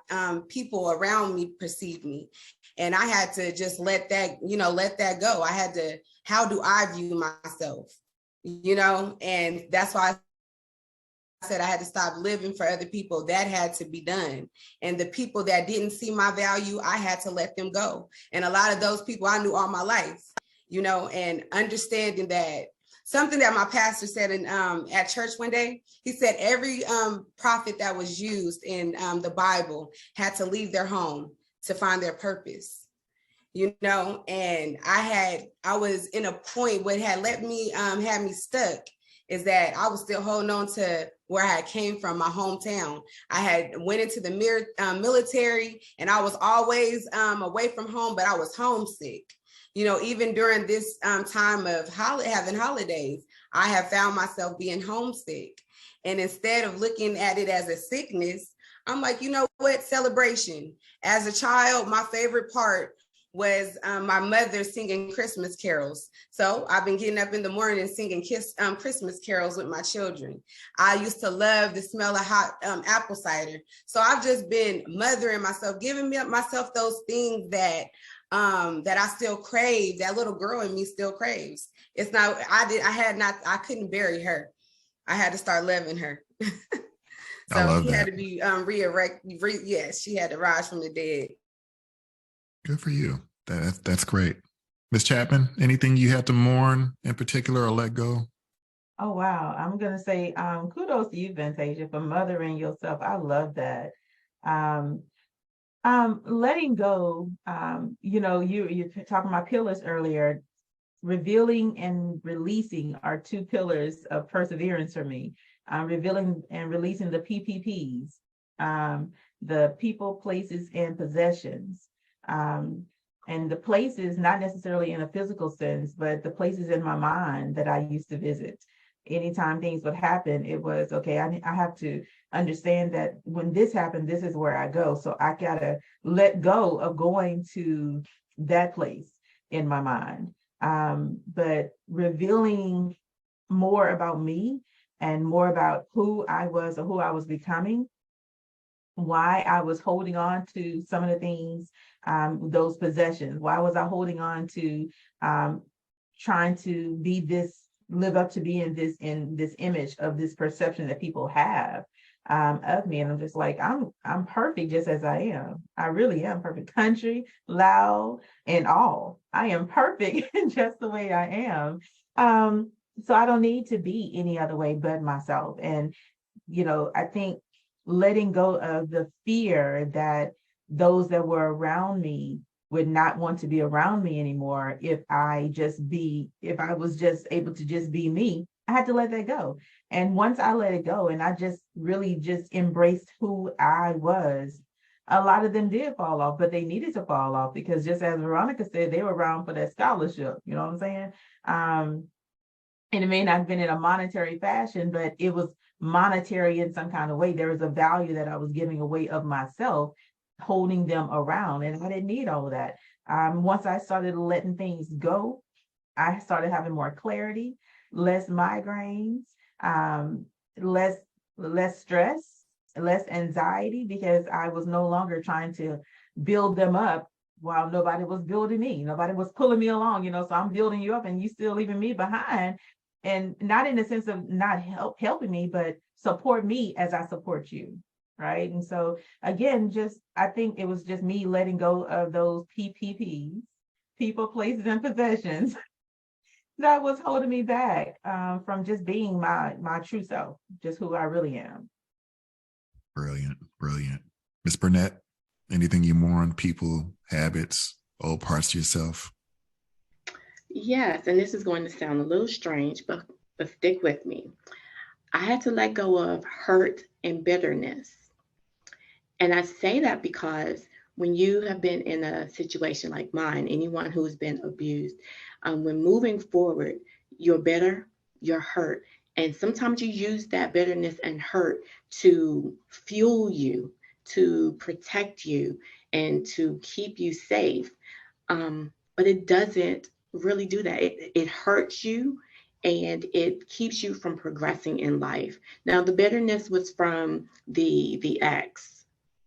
people around me perceived me. And I had to just let that go. I had to, how do I view myself? And that's why I said I had to stop living for other people. That had to be done. And the people that didn't see my value, I had to let them go. And a lot of those people I knew all my life, and understanding that something that my pastor said at church one day, he said every prophet that was used in the Bible had to leave their home to find their purpose. And I was in a point what had let me had me stuck is that I was still holding on to where I came from, my hometown. I had went into the military, and I was always away from home, but I was homesick. Even during this time of having holidays, I have found myself being homesick. And instead of looking at it as a sickness, I'm like, you know what, celebration. As a child, my favorite part was my mother singing Christmas carols. So I've been getting up in the morning and singing Christmas carols with my children. I used to love the smell of hot apple cider. So I've just been mothering myself, giving myself those things that I still crave, that little girl in me still craves. It's not, I couldn't bury her. I had to start loving her. So she had to be yes, she had to rise from the dead. Good for you. That's great. Ms. Chapman, anything you had to mourn in particular or let go? Oh, wow. I'm going to say kudos to you, Vantasia, for mothering yourself. I love that. Letting go, you're talking about pillars earlier. Revealing and releasing are two pillars of perseverance for me. Revealing and releasing the PPPs, the people, places, and possessions. And the places, not necessarily in a physical sense, but the places in my mind that I used to visit. Anytime things would happen, it was, okay, I have to understand that when this happened, this is where I go. So I gotta let go of going to that place in my mind. But revealing more about me and more about who I was or who I was becoming, why I was holding on to some of the things, those possessions. Why was I holding on to trying to be this, live up to be in this image of this perception that people have of me? And I'm just like, I'm perfect just as I am. I really am perfect. Country, loud, and all. I am perfect just the way I am. So I don't need to be any other way but myself. And, I think letting go of the fear that those that were around me would not want to be around me anymore if I was just able to just be me, I had to let that go. And once I let it go and I just really just embraced who I was, a lot of them did fall off, but they needed to fall off because just as Veronica said, they were around for that scholarship, you know what I'm saying? And it may not have been in a monetary fashion, but it was monetary in some kind of way. There was a value that I was giving away of myself, holding them around, and I didn't need all of that. Once I started letting things go, I started having more clarity, less migraines, um, less stress, less anxiety, because I was no longer trying to build them up while nobody was building me. Nobody was pulling me along, so I'm building you up and you still leaving me behind. And not in the sense of not helping me, but support me as I support you. Right. And so again, I think it was just me letting go of those PPPs, people, places, and possessions that was holding me back from just being my true self, just who I really am. Brilliant, brilliant. Miss Burnett, anything you more on people, habits, old parts of yourself? Yes, and this is going to sound a little strange, but stick with me. I had to let go of hurt and bitterness. And I say that because when you have been in a situation like mine, anyone who's been abused, when moving forward, you're bitter, you're hurt. And sometimes you use that bitterness and hurt to fuel you, to protect you, and to keep you safe. But it doesn't really do that. It hurts you and it keeps you from progressing in life. Now, the bitterness was from the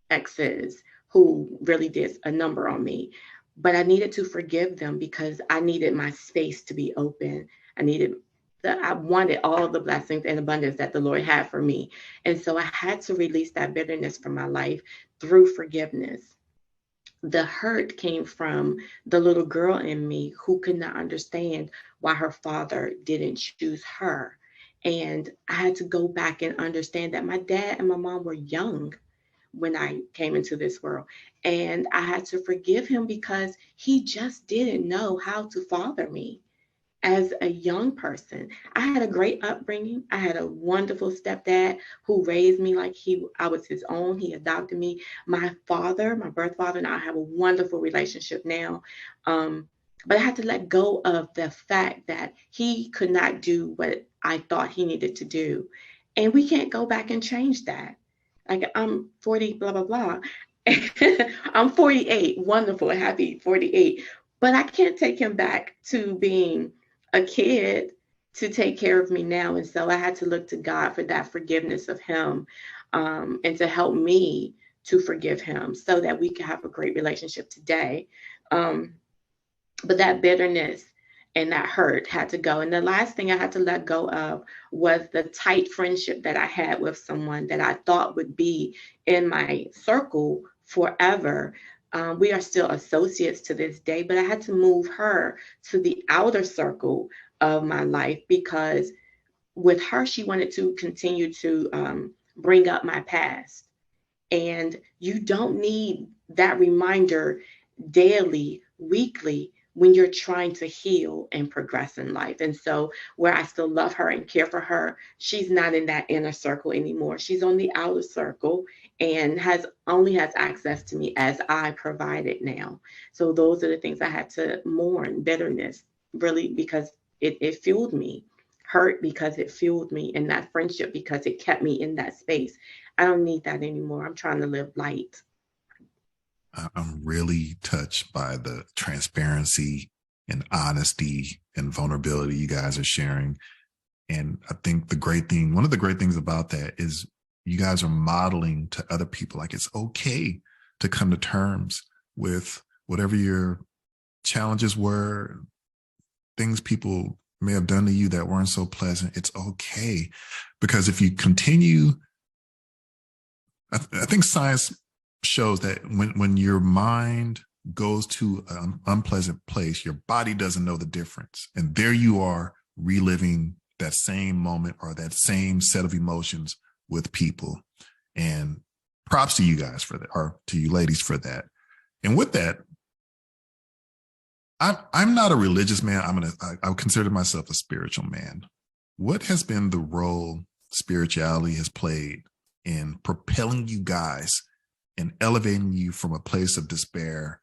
exes who really did a number on me. But I needed to forgive them because I needed my space to be open. I wanted all of the blessings and abundance that the Lord had for me. And so I had to release that bitterness from my life through forgiveness. The hurt came from the little girl in me who could not understand why her father didn't choose her. And I had to go back and understand that my dad and my mom were young when I came into this world. And I had to forgive him because he just didn't know how to father me as a young person. I had a great upbringing. I had a wonderful stepdad who raised me like I was his own. He adopted me. My father, my birth father, and I have a wonderful relationship now. But I had to let go of the fact that he could not do what I thought he needed to do. And we can't go back and change that. Like, I'm 40, blah, blah, blah. I'm 48, wonderful, happy 48. But I can't take him back to being a kid to take care of me now. And so I had to look to God for that forgiveness of him, and to help me to forgive him so that we can have a great relationship today. But that bitterness and that hurt had to go. And the last thing I had to let go of was the tight friendship that I had with someone that I thought would be in my circle forever. We are still associates to this day, but I had to move her to the outer circle of my life because with her, she wanted to continue to bring up my past. And you don't need that reminder daily, weekly, when you're trying to heal and progress in life. And so where I still love her and care for her, she's not in that inner circle anymore. She's on the outer circle and only has access to me as I provide it now. So those are the things I had to mourn. Bitterness, really, because it fueled me. Hurt because it fueled me, and that friendship because it kept me in that space. I don't need that anymore. I'm trying to live light. I'm really touched by the transparency and honesty and vulnerability you guys are sharing. And I think one of the great things about that is you guys are modeling to other people, like it's okay to come to terms with whatever your challenges were, things people may have done to you that weren't so pleasant. It's okay. Because if you continue, I think science shows that when your mind goes to an unpleasant place, your body doesn't know the difference. And there you are reliving that same moment or that same set of emotions with people. And props to you guys for that, or to you ladies for that. And with that, I'm not a religious man. I consider myself a spiritual man. What has been the role spirituality has played in propelling you guys and elevating you from a place of despair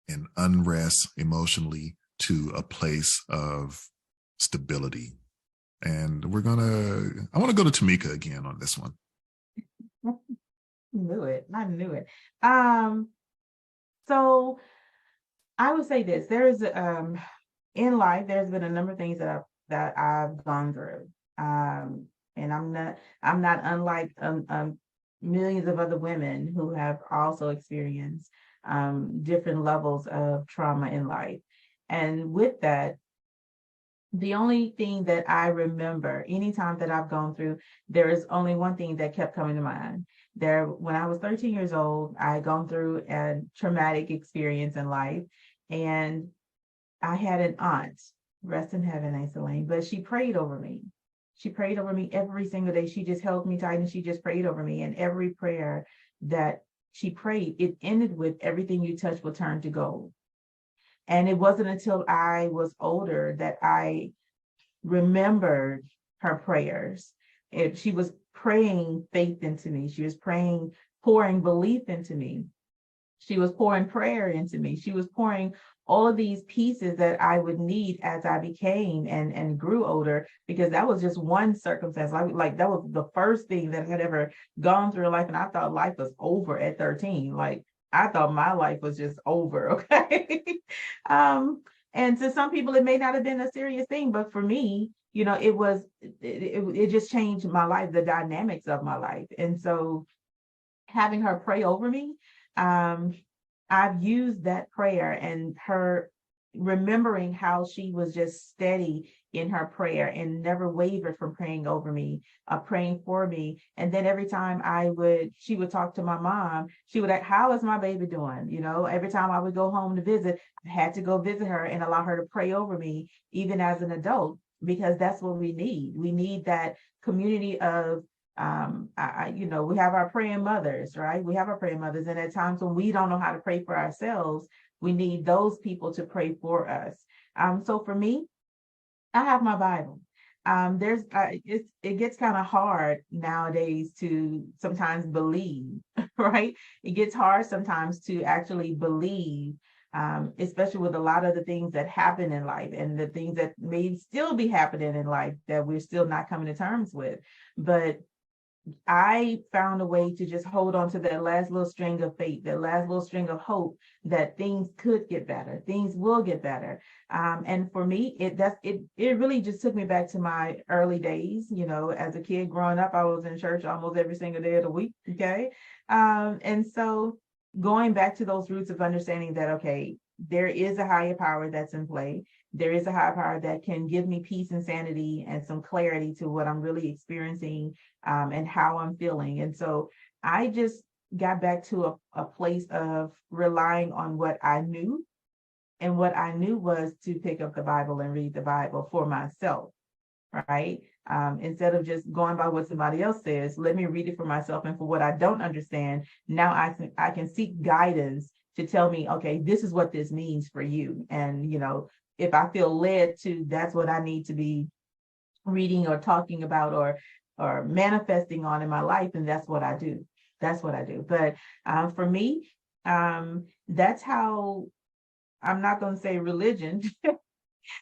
and unrest emotionally to a place of stability? And I want to go to Tamika again on this one. I knew it. So I would say this: there is in life, there's been a number of things that I've gone through, and I'm not unlike millions of other women who have also experienced different levels of trauma in life, and with that, the only thing that I remember anytime that I've gone through, there is only one thing that kept coming to mind. There, when I was 13 years old, I had gone through a traumatic experience in life, and I had an aunt, rest in heaven, Aunt Elaine, but she prayed over me. She prayed over me every single day. She just held me tight and she just prayed over me. And every prayer that she prayed, it ended with everything you touch will turn to gold. And it wasn't until I was older that I remembered her prayers. She was praying faith into me. She was praying, pouring belief into me. She was pouring prayer into me. She was pouring all of these pieces that I would need as I became and grew older, because that was just one circumstance. Like that was the first thing that I had ever gone through in life. And I thought life was over at 13. Like I thought my life was just over. Okay. And to some people, it may not have been a serious thing, but for me, it just changed my life, the dynamics of my life. And so having her pray over me, um, I've used that prayer and her remembering how she was just steady in her prayer and never wavered from praying over me, praying for me. And then every time she would talk to my mom, she would ask, how is my baby doing? Every time I would go home to visit, I had to go visit her and allow her to pray over me, even as an adult, because that's what we need. We need that community of we have our praying mothers, right? We have our praying mothers. And at times when we don't know how to pray for ourselves, we need those people to pray for us. So for me, I have my Bible. It gets kind of hard nowadays to sometimes believe, right? It gets hard sometimes to actually believe, especially with a lot of the things that happen in life and the things that may still be happening in life that we're still not coming to terms with. But I found a way to just hold on to that last little string of faith, that last little string of hope that things could get better, things will get better. And for me, it really just took me back to my early days. As a kid growing up, I was in church almost every single day of the week. Okay. And so going back to those roots of understanding that, okay, there is a higher power that's in play. There is a higher power that can give me peace and sanity and some clarity to what I'm really experiencing, and how I'm feeling. And so I just got back to a place of relying on what I knew. And what I knew was to pick up the Bible and read the Bible for myself, right? Instead of just going by what somebody else says, let me read it for myself. And for what I don't understand, now I can seek guidance to tell me, okay, this is what this means for you. And, if I feel led to, that's what I need to be reading or talking about or manifesting on in my life, and that's what I do. That's what I do. But for me, that's how, I'm not going to say religion,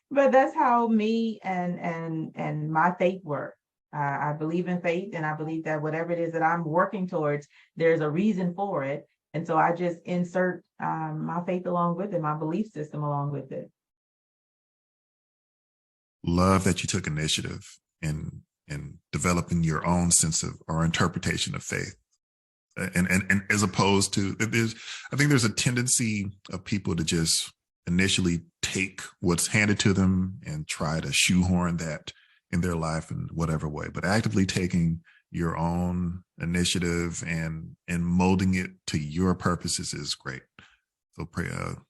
but that's how me and my faith work. I believe in faith, and I believe that whatever it is that I'm working towards, there's a reason for it. And so I just insert my faith along with it, my belief system along with it. Love that you took initiative in developing your own sense of or interpretation of faith. And as opposed to, I think there's a tendency of people to just initially take what's handed to them and try to shoehorn that in their life in whatever way, but actively taking your own initiative and molding it to your purposes is great. So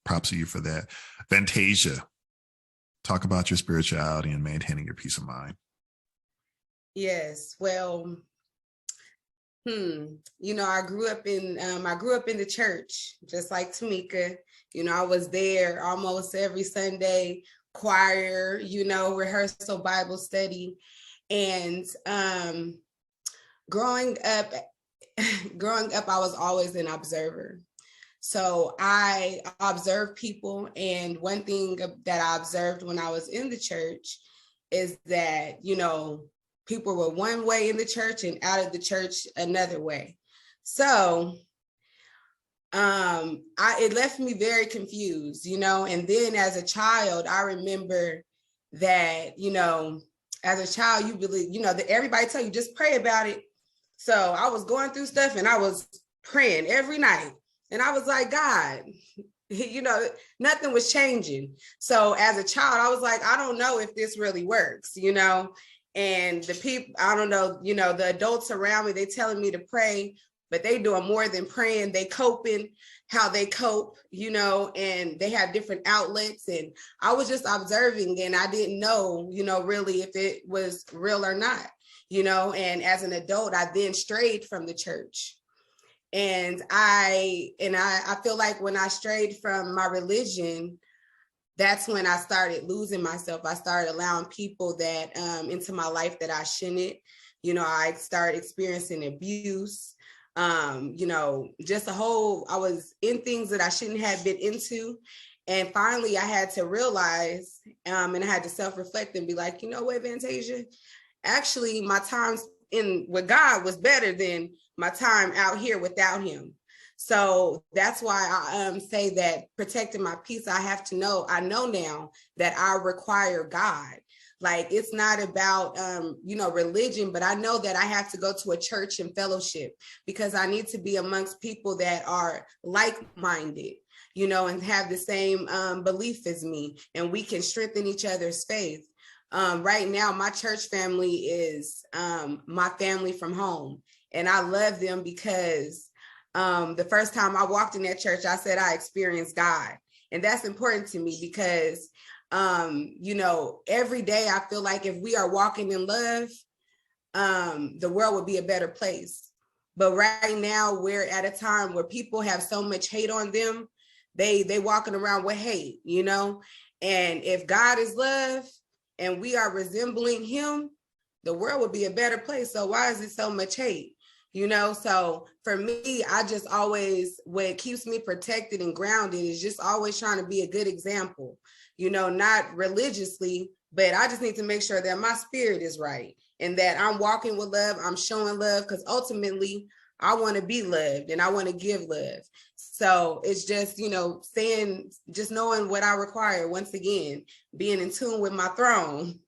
props to you for that. Fantasia, talk about your spirituality and maintaining your peace of mind. Yes, well, I grew up in the church, just like Tamika. I was there almost every Sunday, choir, rehearsal, Bible study. And growing up, I was always an observer. So I observed people. And one thing that I observed when I was in the church is that, people were one way in the church and out of the church another way. So it left me very confused, and then as a child, I remember that, as a child, you believe, that everybody tell you just pray about it. So I was going through stuff and I was praying every night. And I was like, God, nothing was changing. So as a child, I was like, I don't know if this really works, and the people, I don't know, the adults around me, they telling me to pray, but they doing more than praying. They coping how they cope, and they have different outlets. And I was just observing, and I didn't know, really if it was real or not, and as an adult, I then strayed from the church. And I feel like when I strayed from my religion, that's when I started losing myself. I started allowing people that into my life that I shouldn't. I started experiencing abuse. Just I was in things that I shouldn't have been into. And finally, I had to realize, and I had to self-reflect and be like, you know what, Vantasia, actually, my times in with God was better than my time out here without him. So that's why I say that protecting my peace, I know now that I require God. Like, it's not about, religion, but I know that I have to go to a church and fellowship because I need to be amongst people that are like-minded, and have the same belief as me, and we can strengthen each other's faith. Right now, my church family is my family from home, and I love them because the first time I walked in that church, I said I experienced God. And that's important to me because, every day I feel like if we are walking in love, the world would be a better place. But right now we're at a time where people have so much hate on them. They walking around with hate, and if God is love and we are resembling him, the world would be a better place. So why is it so much hate? So for me, I just always, what keeps me protected and grounded is just always trying to be a good example, not religiously, but I just need to make sure that my spirit is right and that I'm walking with love, I'm showing love, because ultimately I want to be loved and I want to give love. So it's just, just knowing what I require, once again, being in tune with my throne,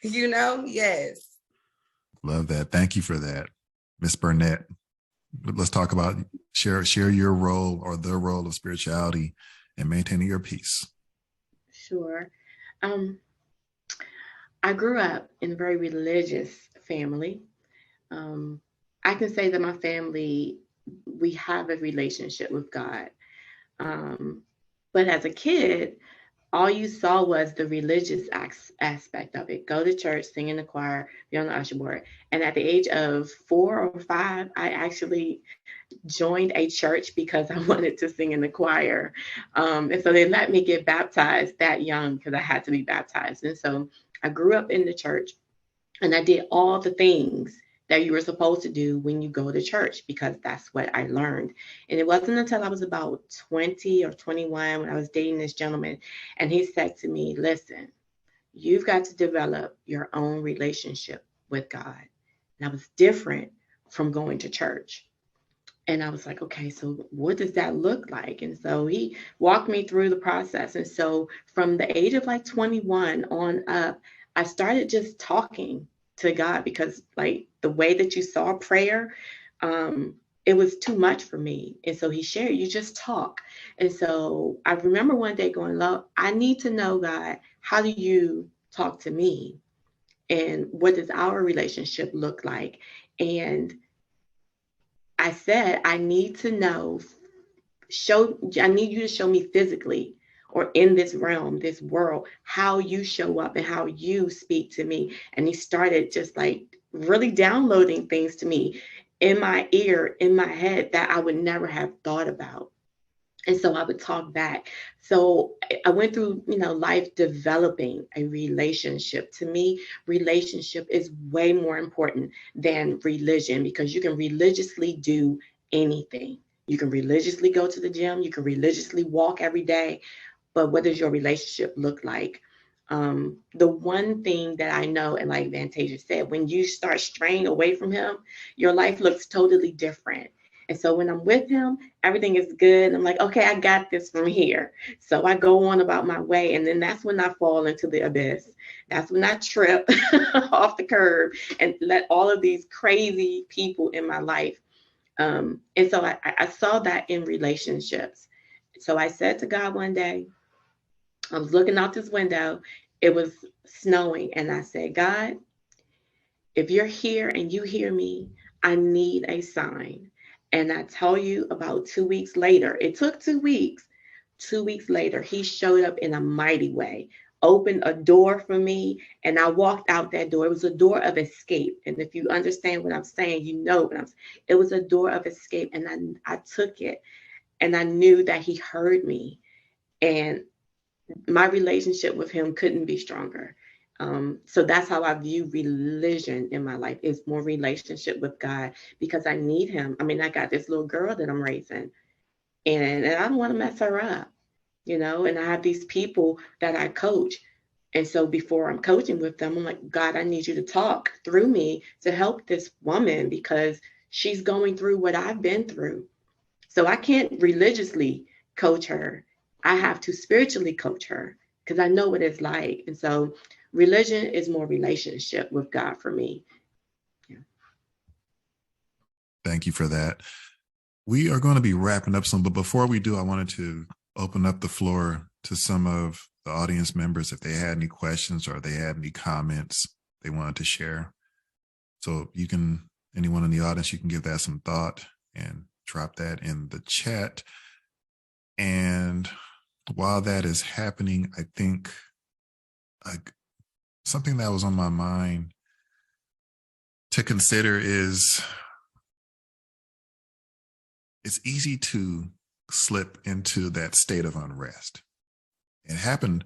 yes. Love that. Thank you for that. Ms. Burnett, let's talk about share your role or the role of spirituality in maintaining your peace. Sure. I grew up in a very religious family. I can say that my family, we have a relationship with God. But as a kid, all you saw was the religious aspect of it. Go to church, sing in the choir, be on the usher board. And at the age of 4 or 5, I actually joined a church because I wanted to sing in the choir. And so they let me get baptized that young because I had to be baptized. And so I grew up in the church and I did all the things that you were supposed to do when you go to church, because that's what I learned. And it wasn't until I was about 20 or 21 when I was dating this gentleman, and he said to me, listen, you've got to develop your own relationship with God. And that was different from going to church. And I was like, okay, so what does that look like? And so he walked me through the process. And so from the age of like 21 on up, I started just talking to God, because like the way that you saw prayer, it was too much for me. And so he shared, you just talk. And so I remember one day going, Lord, I need to know, God, how do you talk to me? And what does our relationship look like? And I said, I need to know, I need you to show me physically, or in this realm, this world, how you show up and how you speak to me. And he started just like really downloading things to me in my ear, in my head, that I would never have thought about. And so I would talk back. So I went through, life developing a relationship. To me, relationship is way more important than religion, because you can religiously do anything. You can religiously go to the gym. You can religiously walk every day. But what does your relationship look like? The one thing that I know, and like Vantasia said, when you start straying away from him, your life looks totally different. And so when I'm with him, everything is good. I'm like, okay, I got this from here. So I go on about my way. And then that's when I fall into the abyss. That's when I trip off the curb and let all of these crazy people in my life. And so I saw that in relationships. So I said to God one day, I was looking out this window, it was snowing, and I said, God, if you're here and you hear me, I need a sign. And I tell you, about 2 weeks later, it took 2 weeks. 2 weeks later, he showed up in a mighty way, opened a door for me, and I walked out that door. It was a door of escape. And if you understand what I'm saying, you know what I'm saying. It was a door of escape, and I took it, and I knew that he heard me. And my relationship with him couldn't be stronger. So that's how I view religion in my life, is more relationship with God, because I need him. I mean, I got this little girl that I'm raising, and I don't want to mess her up, and I have these people that I coach. And so before I'm coaching with them, I'm like, God, I need you to talk through me to help this woman, because she's going through what I've been through. So I can't religiously coach her. I have to spiritually coach her, because I know what it's like. And so religion is more relationship with God for me. Yeah. Thank you for that. We are going to be wrapping up some, but before we do, I wanted to open up the floor to some of the audience members if they had any questions or they had any comments they wanted to share. So anyone in the audience, you can give that some thought and drop that in the chat. And while that is happening, I think something that was on my mind to consider is it's easy to slip into that state of unrest. It happened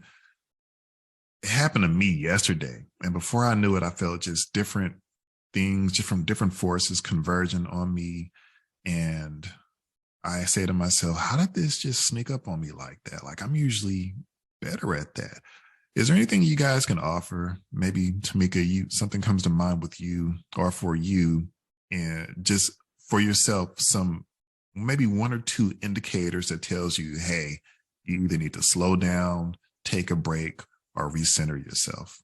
to me yesterday. And before I knew it, I felt just different things, just from different forces converging on me. And I say to myself, how did this just sneak up on me like that? Like, I'm usually better at that. Is there anything you guys can offer? Maybe Tamika, something comes to mind with you or for you, and just for yourself, maybe one or two indicators that tells you, hey, you either need to slow down, take a break, or recenter yourself.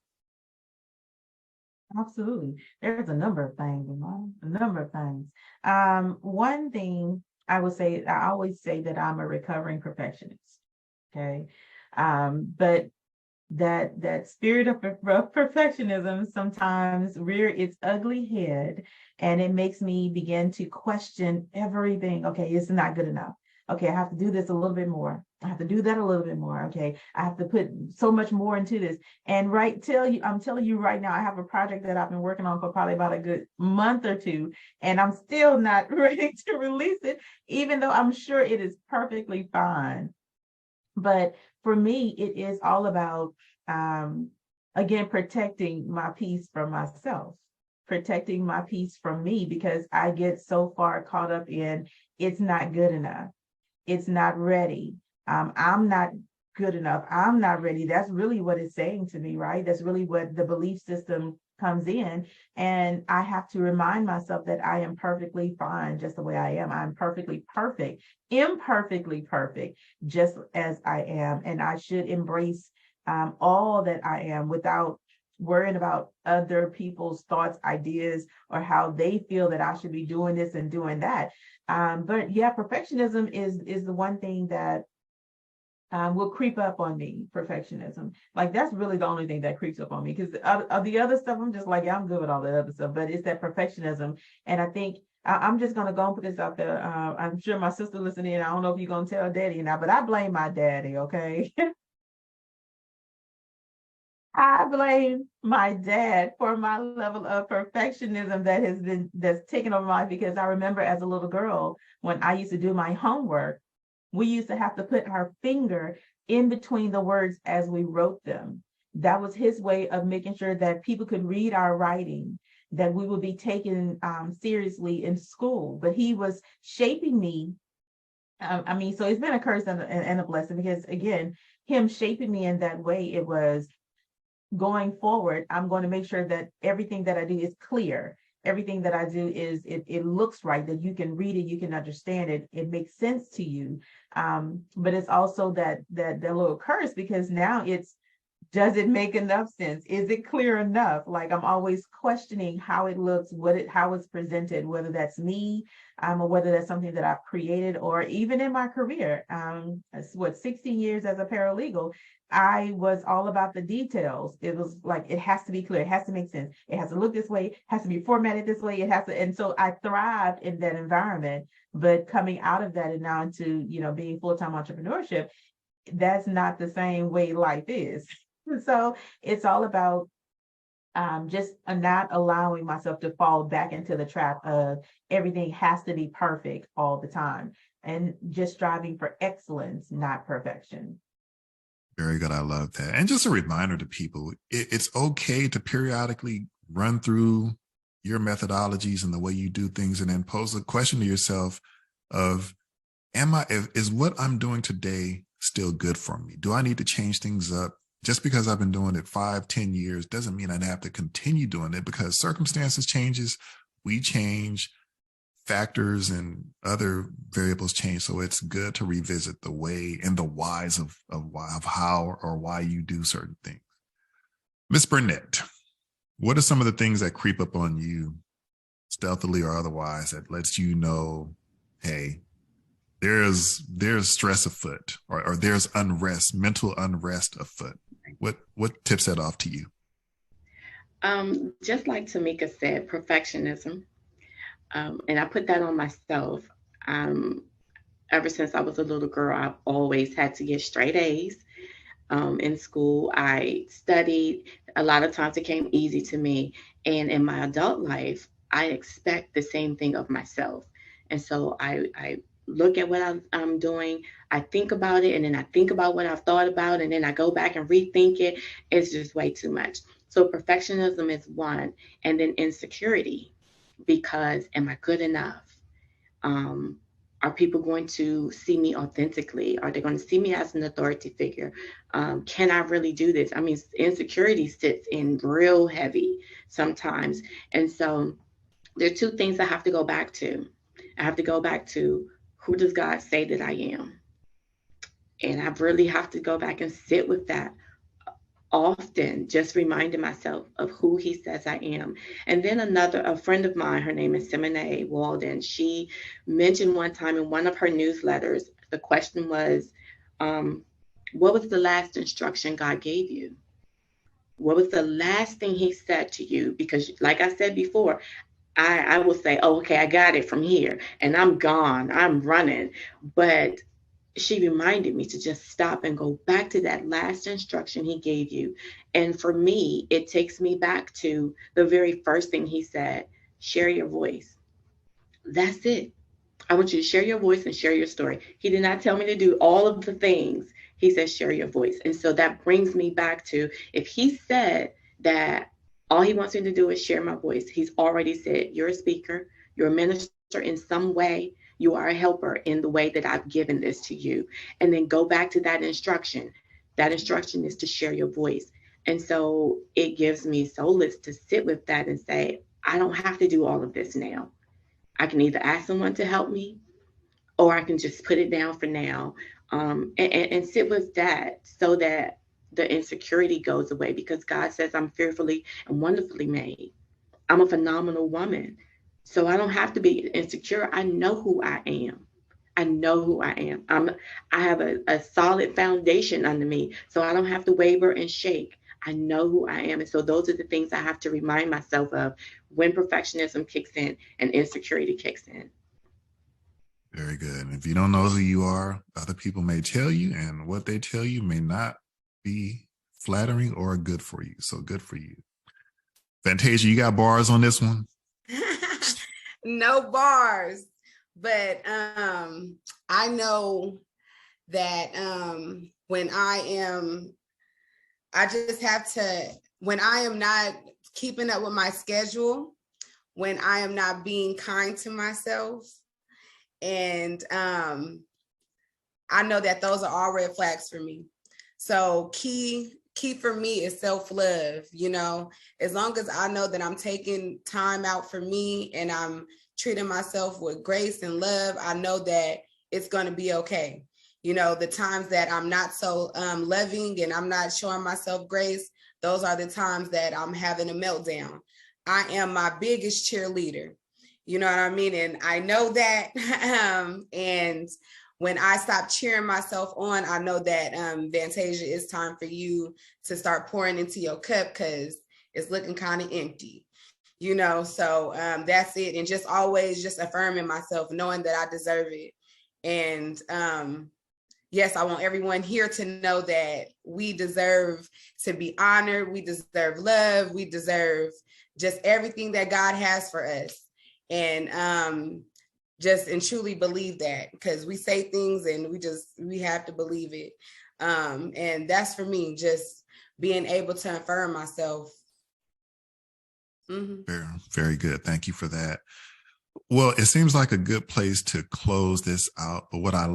Absolutely. There's a number of things, a number of things. One thing I always say that I'm a recovering perfectionist. Okay. But that spirit of perfectionism sometimes rear its ugly head, and it makes me begin to question everything. Okay, it's not good enough. Okay, I have to do this a little bit more. I have to do that a little bit more. Okay, I have to put so much more into this. And I'm telling you right now, I have a project that I've been working on for probably about a good month or two, and I'm still not ready to release it, even though I'm sure it is perfectly fine. But for me, it is all about, again, protecting my peace from myself, protecting my peace from me, because I get so far caught up in it's not good enough. It's not ready. I'm not good enough. I'm not ready. That's really what it's saying to me, right? That's really what the belief system comes in. And I have to remind myself that I am perfectly fine just the way I am. I'm perfectly perfect, imperfectly perfect, just as I am. And I should embrace all that I am without worrying about other people's thoughts, ideas, or how they feel that I should be doing this and doing that. But yeah, perfectionism is the one thing that will creep up on me. Perfectionism, like, that's really the only thing that creeps up on me, because of the other stuff, I'm just like, yeah, I'm good with all that other stuff, but it's that perfectionism. And I think I'm just gonna go and put this out there. I'm sure my sister listening, I don't know if you're gonna tell daddy now, but I blame my daddy. Okay. I blame my dad for my level of perfectionism that's taken over my life, because I remember as a little girl, when I used to do my homework, we used to have to put our finger in between the words as we wrote them. That was his way of making sure that people could read our writing, that we would be taken seriously in school. But he was shaping me. So it's been a curse and a blessing, because again, him shaping me in that way, it was going forward, I'm going to make sure that everything that I do is clear. everything that I do is it looks right, that you can read it, you can understand it, it makes sense to you. But it's also that little curse, because now it's, does it make enough sense? Is it clear enough? Like, I'm always questioning how it looks, how it's presented, whether that's me, or whether that's something that I've created, or even in my career. 16 years as a paralegal, I was all about the details. It was like, it has to be clear, it has to make sense, it has to look this way, it has to be formatted this way, it has to, and so I thrived in that environment. But coming out of that and now into, being full-time entrepreneurship, that's not the same way life is. So it's all about just not allowing myself to fall back into the trap of everything has to be perfect all the time, and just striving for excellence, not perfection. Very good. I love that. And just a reminder to people, it's okay to periodically run through your methodologies and the way you do things, and then pose a question to yourself of, is what I'm doing today still good for me? Do I need to change things up? Just because I've been doing it 5-10 years doesn't mean I'd have to continue doing it, because circumstances changes, we change, factors and other variables change. So it's good to revisit the way and the whys of how or why you do certain things. Miss Burnett, what are some of the things that creep up on you, stealthily or otherwise, that lets you know, hey, there's stress afoot, or there's unrest, mental unrest afoot? What tips that off to you? Just like Tamika said, perfectionism. And I put that on myself. Ever since I was a little girl, I've always had to get straight A's. In school, I studied. A lot of times it came easy to me. And in my adult life, I expect the same thing of myself. And so I look at what I'm doing, I think about it, and then I think about what I've thought about, and then I go back and rethink it. It's just way too much. So perfectionism is one, and then insecurity, because am I good enough? Are people going to see me authentically? Are they going to see me as an authority figure? Can I really do this? I mean, insecurity sits in real heavy sometimes. And so there are two things I have to go back to. I have to go back to, who does God say that I am? And I really have to go back and sit with that often, just reminding myself of who he says I am. And then a friend of mine, her name is Simone Walden, she mentioned one time in one of her newsletters, the question was, what was the last instruction God gave you? What was the last thing he said to you? Because like I said before, I will say, oh, okay, I got it from here, and I'm gone, I'm running. But she reminded me to just stop and go back to that last instruction he gave you. And for me, it takes me back to the very first thing he said, share your voice. That's it. I want you to share your voice and share your story. He did not tell me to do all of the things. He said, share your voice. And so that brings me back to, if he said that all he wants me to do is share my voice, he's already said, you're a speaker, you're a minister in some way, you are a helper in the way that I've given this to you. And then go back to that instruction. That instruction is to share your voice. And so it gives me solace to sit with that and say, I don't have to do all of this now. I can either ask someone to help me, or I can just put it down for now, and sit with that, so that the insecurity goes away, because God says I'm fearfully and wonderfully made. I'm a phenomenal woman. So I don't have to be insecure. I know who I am. I know who I am. I have a solid foundation under me, so I don't have to waver and shake. I know who I am. And so those are the things I have to remind myself of when perfectionism kicks in and insecurity kicks in. Very good. And if you don't know who you are, other people may tell you, and what they tell you may not be flattering or good for you. So good for you. Fantasia, you got bars on this one? No bars, but I know that when I just have to, when I am not keeping up with my schedule, when I am not being kind to myself, and I know that those are all red flags for me. So key key for me is self-love. As long as I know that I'm taking time out for me and I'm treating myself with grace and love, I know that it's going to be okay. The times that I'm not so loving and I'm not showing myself grace, those are the times that I'm having a meltdown. I am my biggest cheerleader. You know what I mean? And I know that. And when I stop cheering myself on, I know that, Vantasia, it's time for you to start pouring into your cup because it's looking kind of empty. So that's it. And just always just affirming myself, knowing that I deserve it. And yes, I want everyone here to know that we deserve to be honored. We deserve love. We deserve just everything that God has for us. And just and truly believe that, because we say things and we have to believe it. And that's for me, just being able to affirm myself. Mm-hmm. Very, very good. Thank you for that. Well, it seems like a good place to close this out. But what I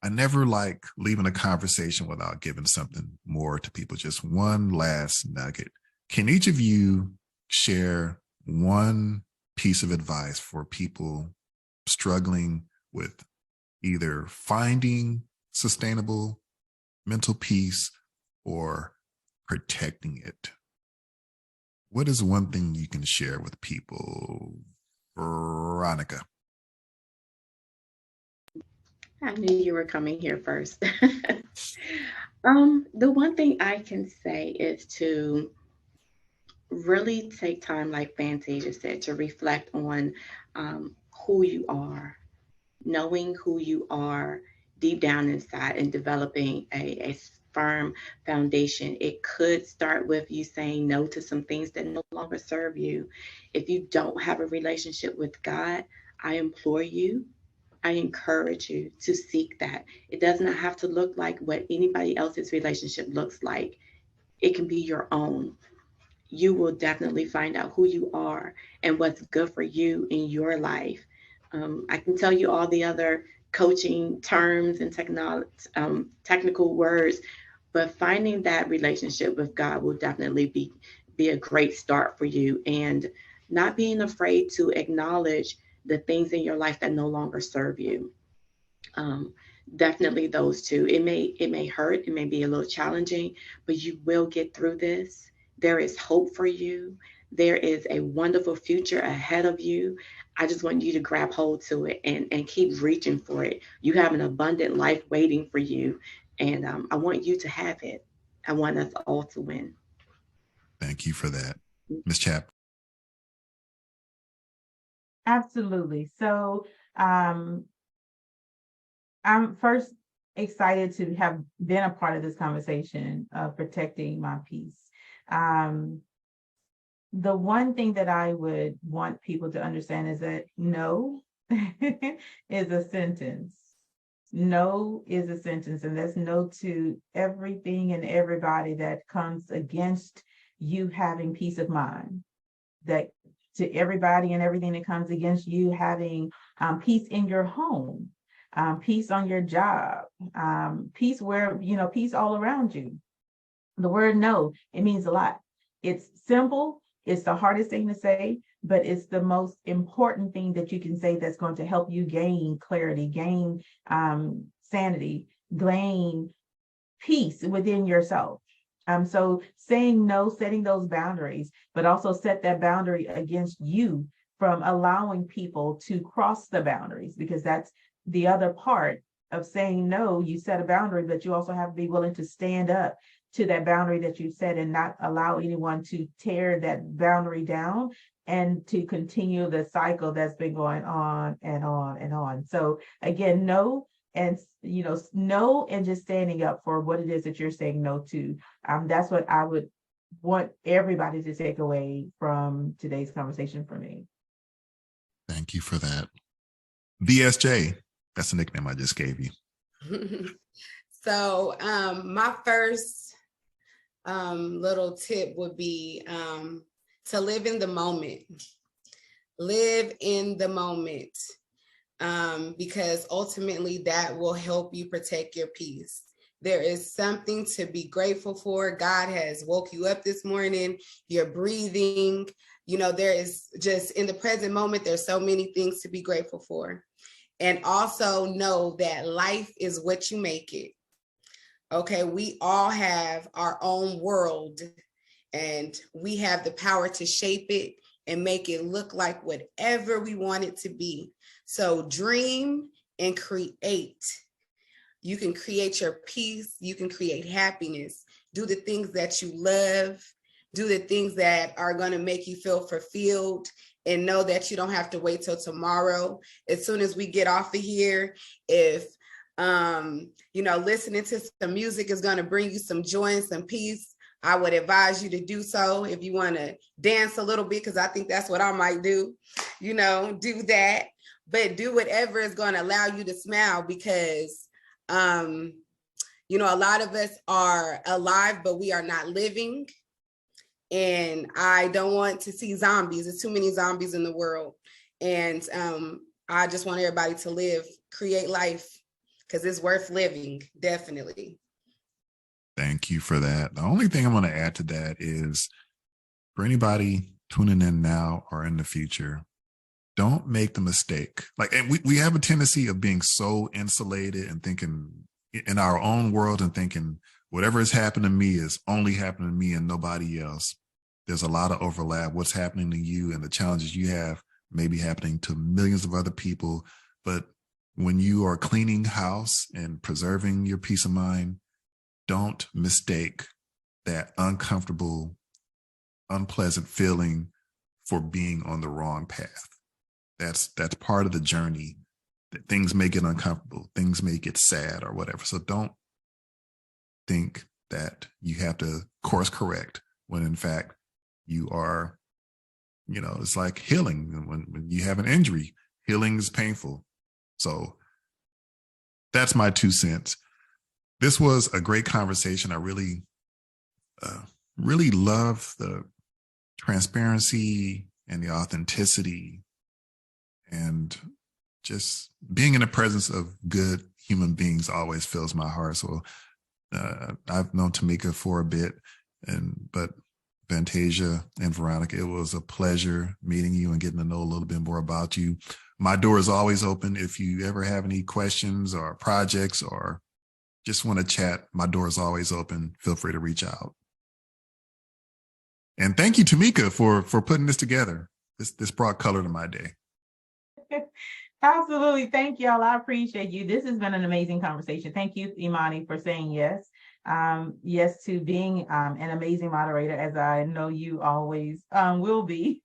never like leaving a conversation without giving something more to people, just one last nugget. Can each of you share one piece of advice for people struggling with either finding sustainable mental peace or protecting it? What is one thing you can share with people? Veronica. I knew you were coming here first. The one thing I can say is to really take time, like Fantasia said, to reflect on who you are, knowing who you are deep down inside and developing a firm foundation. It could start with you saying no to some things that no longer serve you. If you don't have a relationship with God, I implore you, I encourage you to seek that. It does not have to look like what anybody else's relationship looks like. It can be your own. You will definitely find out who you are and what's good for you in your life. I can tell you all the other coaching terms and technical words, but finding that relationship with God will definitely be a great start for you, and not being afraid to acknowledge the things in your life that no longer serve you. Definitely those two. It may hurt, it may be a little challenging, but you will get through this. There is hope for you. There is a wonderful future ahead of you. I just want you to grab hold to it and keep reaching for it. You have an abundant life waiting for you. And I want you to have it. I want us all to win. Thank you for that. Ms. Chap. Absolutely. So I'm first excited to have been a part of this conversation of protecting my peace. The one thing that I would want people to understand is that no is a sentence. No is a sentence, and that's no to everything and everybody that comes against you having peace of mind. That to everybody and everything that comes against you having peace in your home, peace on your job, peace where, peace all around you. The word no, it means a lot. It's simple. It's the hardest thing to say, but it's the most important thing that you can say that's going to help you gain clarity, gain sanity, gain peace within yourself. So saying no, setting those boundaries, but also set that boundary against you from allowing people to cross the boundaries, because that's the other part of saying no. You set a boundary, but you also have to be willing to stand up to that boundary that you set and not allow anyone to tear that boundary down and to continue the cycle that's been going on and on and on. So again, no, and no, and just standing up for what it is that you're saying no to. That's what I would want everybody to take away from today's conversation for me. Thank you for that. VSJ, that's the nickname I just gave you. So my first little tip would be to live in the moment. Live in the moment, because ultimately that will help you protect your peace. There is something to be grateful for. God has woke you up this morning. You're breathing. You know, there is just in the present moment, there's so many things to be grateful for. And also know that life is what you make it. Okay, we all have our own world, and we have the power to shape it and make it look like whatever we want it to be. So dream and create. You can create your peace. You can create happiness. Do the things that you love. Do the things that are going to make you feel fulfilled, and know that you don't have to wait till tomorrow. As soon as we get off of here, if you know, listening to some music is going to bring you some joy and some peace, I would advise you to do so. If you want to dance a little bit, because I think that's what I might do, you know, do that. But do whatever is going to allow you to smile, because, you know, a lot of us are alive, but we are not living. And I don't want to see zombies. There's too many zombies in the world. And I just want everybody to live, create life, because it's worth living, definitely. Thank you for that. The only thing I'm going to add to that is, for anybody tuning in now or in the future, don't make the mistake. Like, and we have a tendency of being so insulated and thinking in our own world and thinking whatever has happened to me is only happening to me and nobody else. There's a lot of overlap. What's happening to you and the challenges you have may be happening to millions of other people. But when you are cleaning house and preserving your peace of mind, don't mistake that uncomfortable, unpleasant feeling for being on the wrong path. That's part of the journey. That things may get uncomfortable, things may get sad or whatever. So don't think that you have to course correct when in fact you are, you know, it's like healing. When you have an injury, healing is painful. So that's my 2 cents. This was a great conversation. I really love the transparency and the authenticity, and just being in the presence of good human beings always fills my heart. So I've known Tamika for a bit, but Vantasia and Veronica, it was a pleasure meeting you and getting to know a little bit more about you. My door is always open. If you ever have any questions or projects or just want to chat, my door is always open. Feel free to reach out. And thank you, Tamika, for putting this together. This brought color to my day. Absolutely. Thank y'all. I appreciate you. This has been an amazing conversation. Thank you, Imani, for saying yes. Yes to being an amazing moderator, as I know you always will be.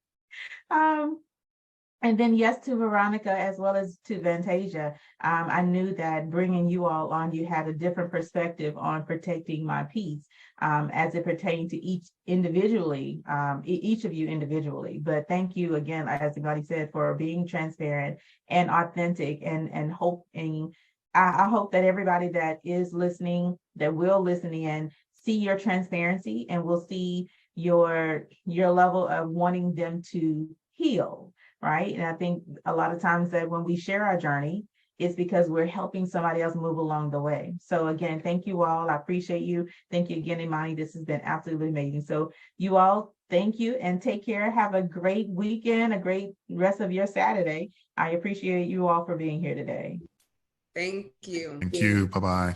And then yes to Veronica, as well as to Vantasia. I knew that bringing you all on, you had a different perspective on protecting my peace as it pertained to each individually, each of you individually. But thank you again, as Imani said, for being transparent and authentic, and hoping. I hope that everybody that is listening, that will listen in, see your transparency, and will see your level of wanting them to heal. Right. And I think a lot of times that when we share our journey, it's because we're helping somebody else move along the way. So again, thank you all. I appreciate you. Thank you again, Imani. This has been absolutely amazing. So you all, thank you and take care. Have a great weekend, a great rest of your Saturday. I appreciate you all for being here today. Thank you. Thank you. Bye-bye.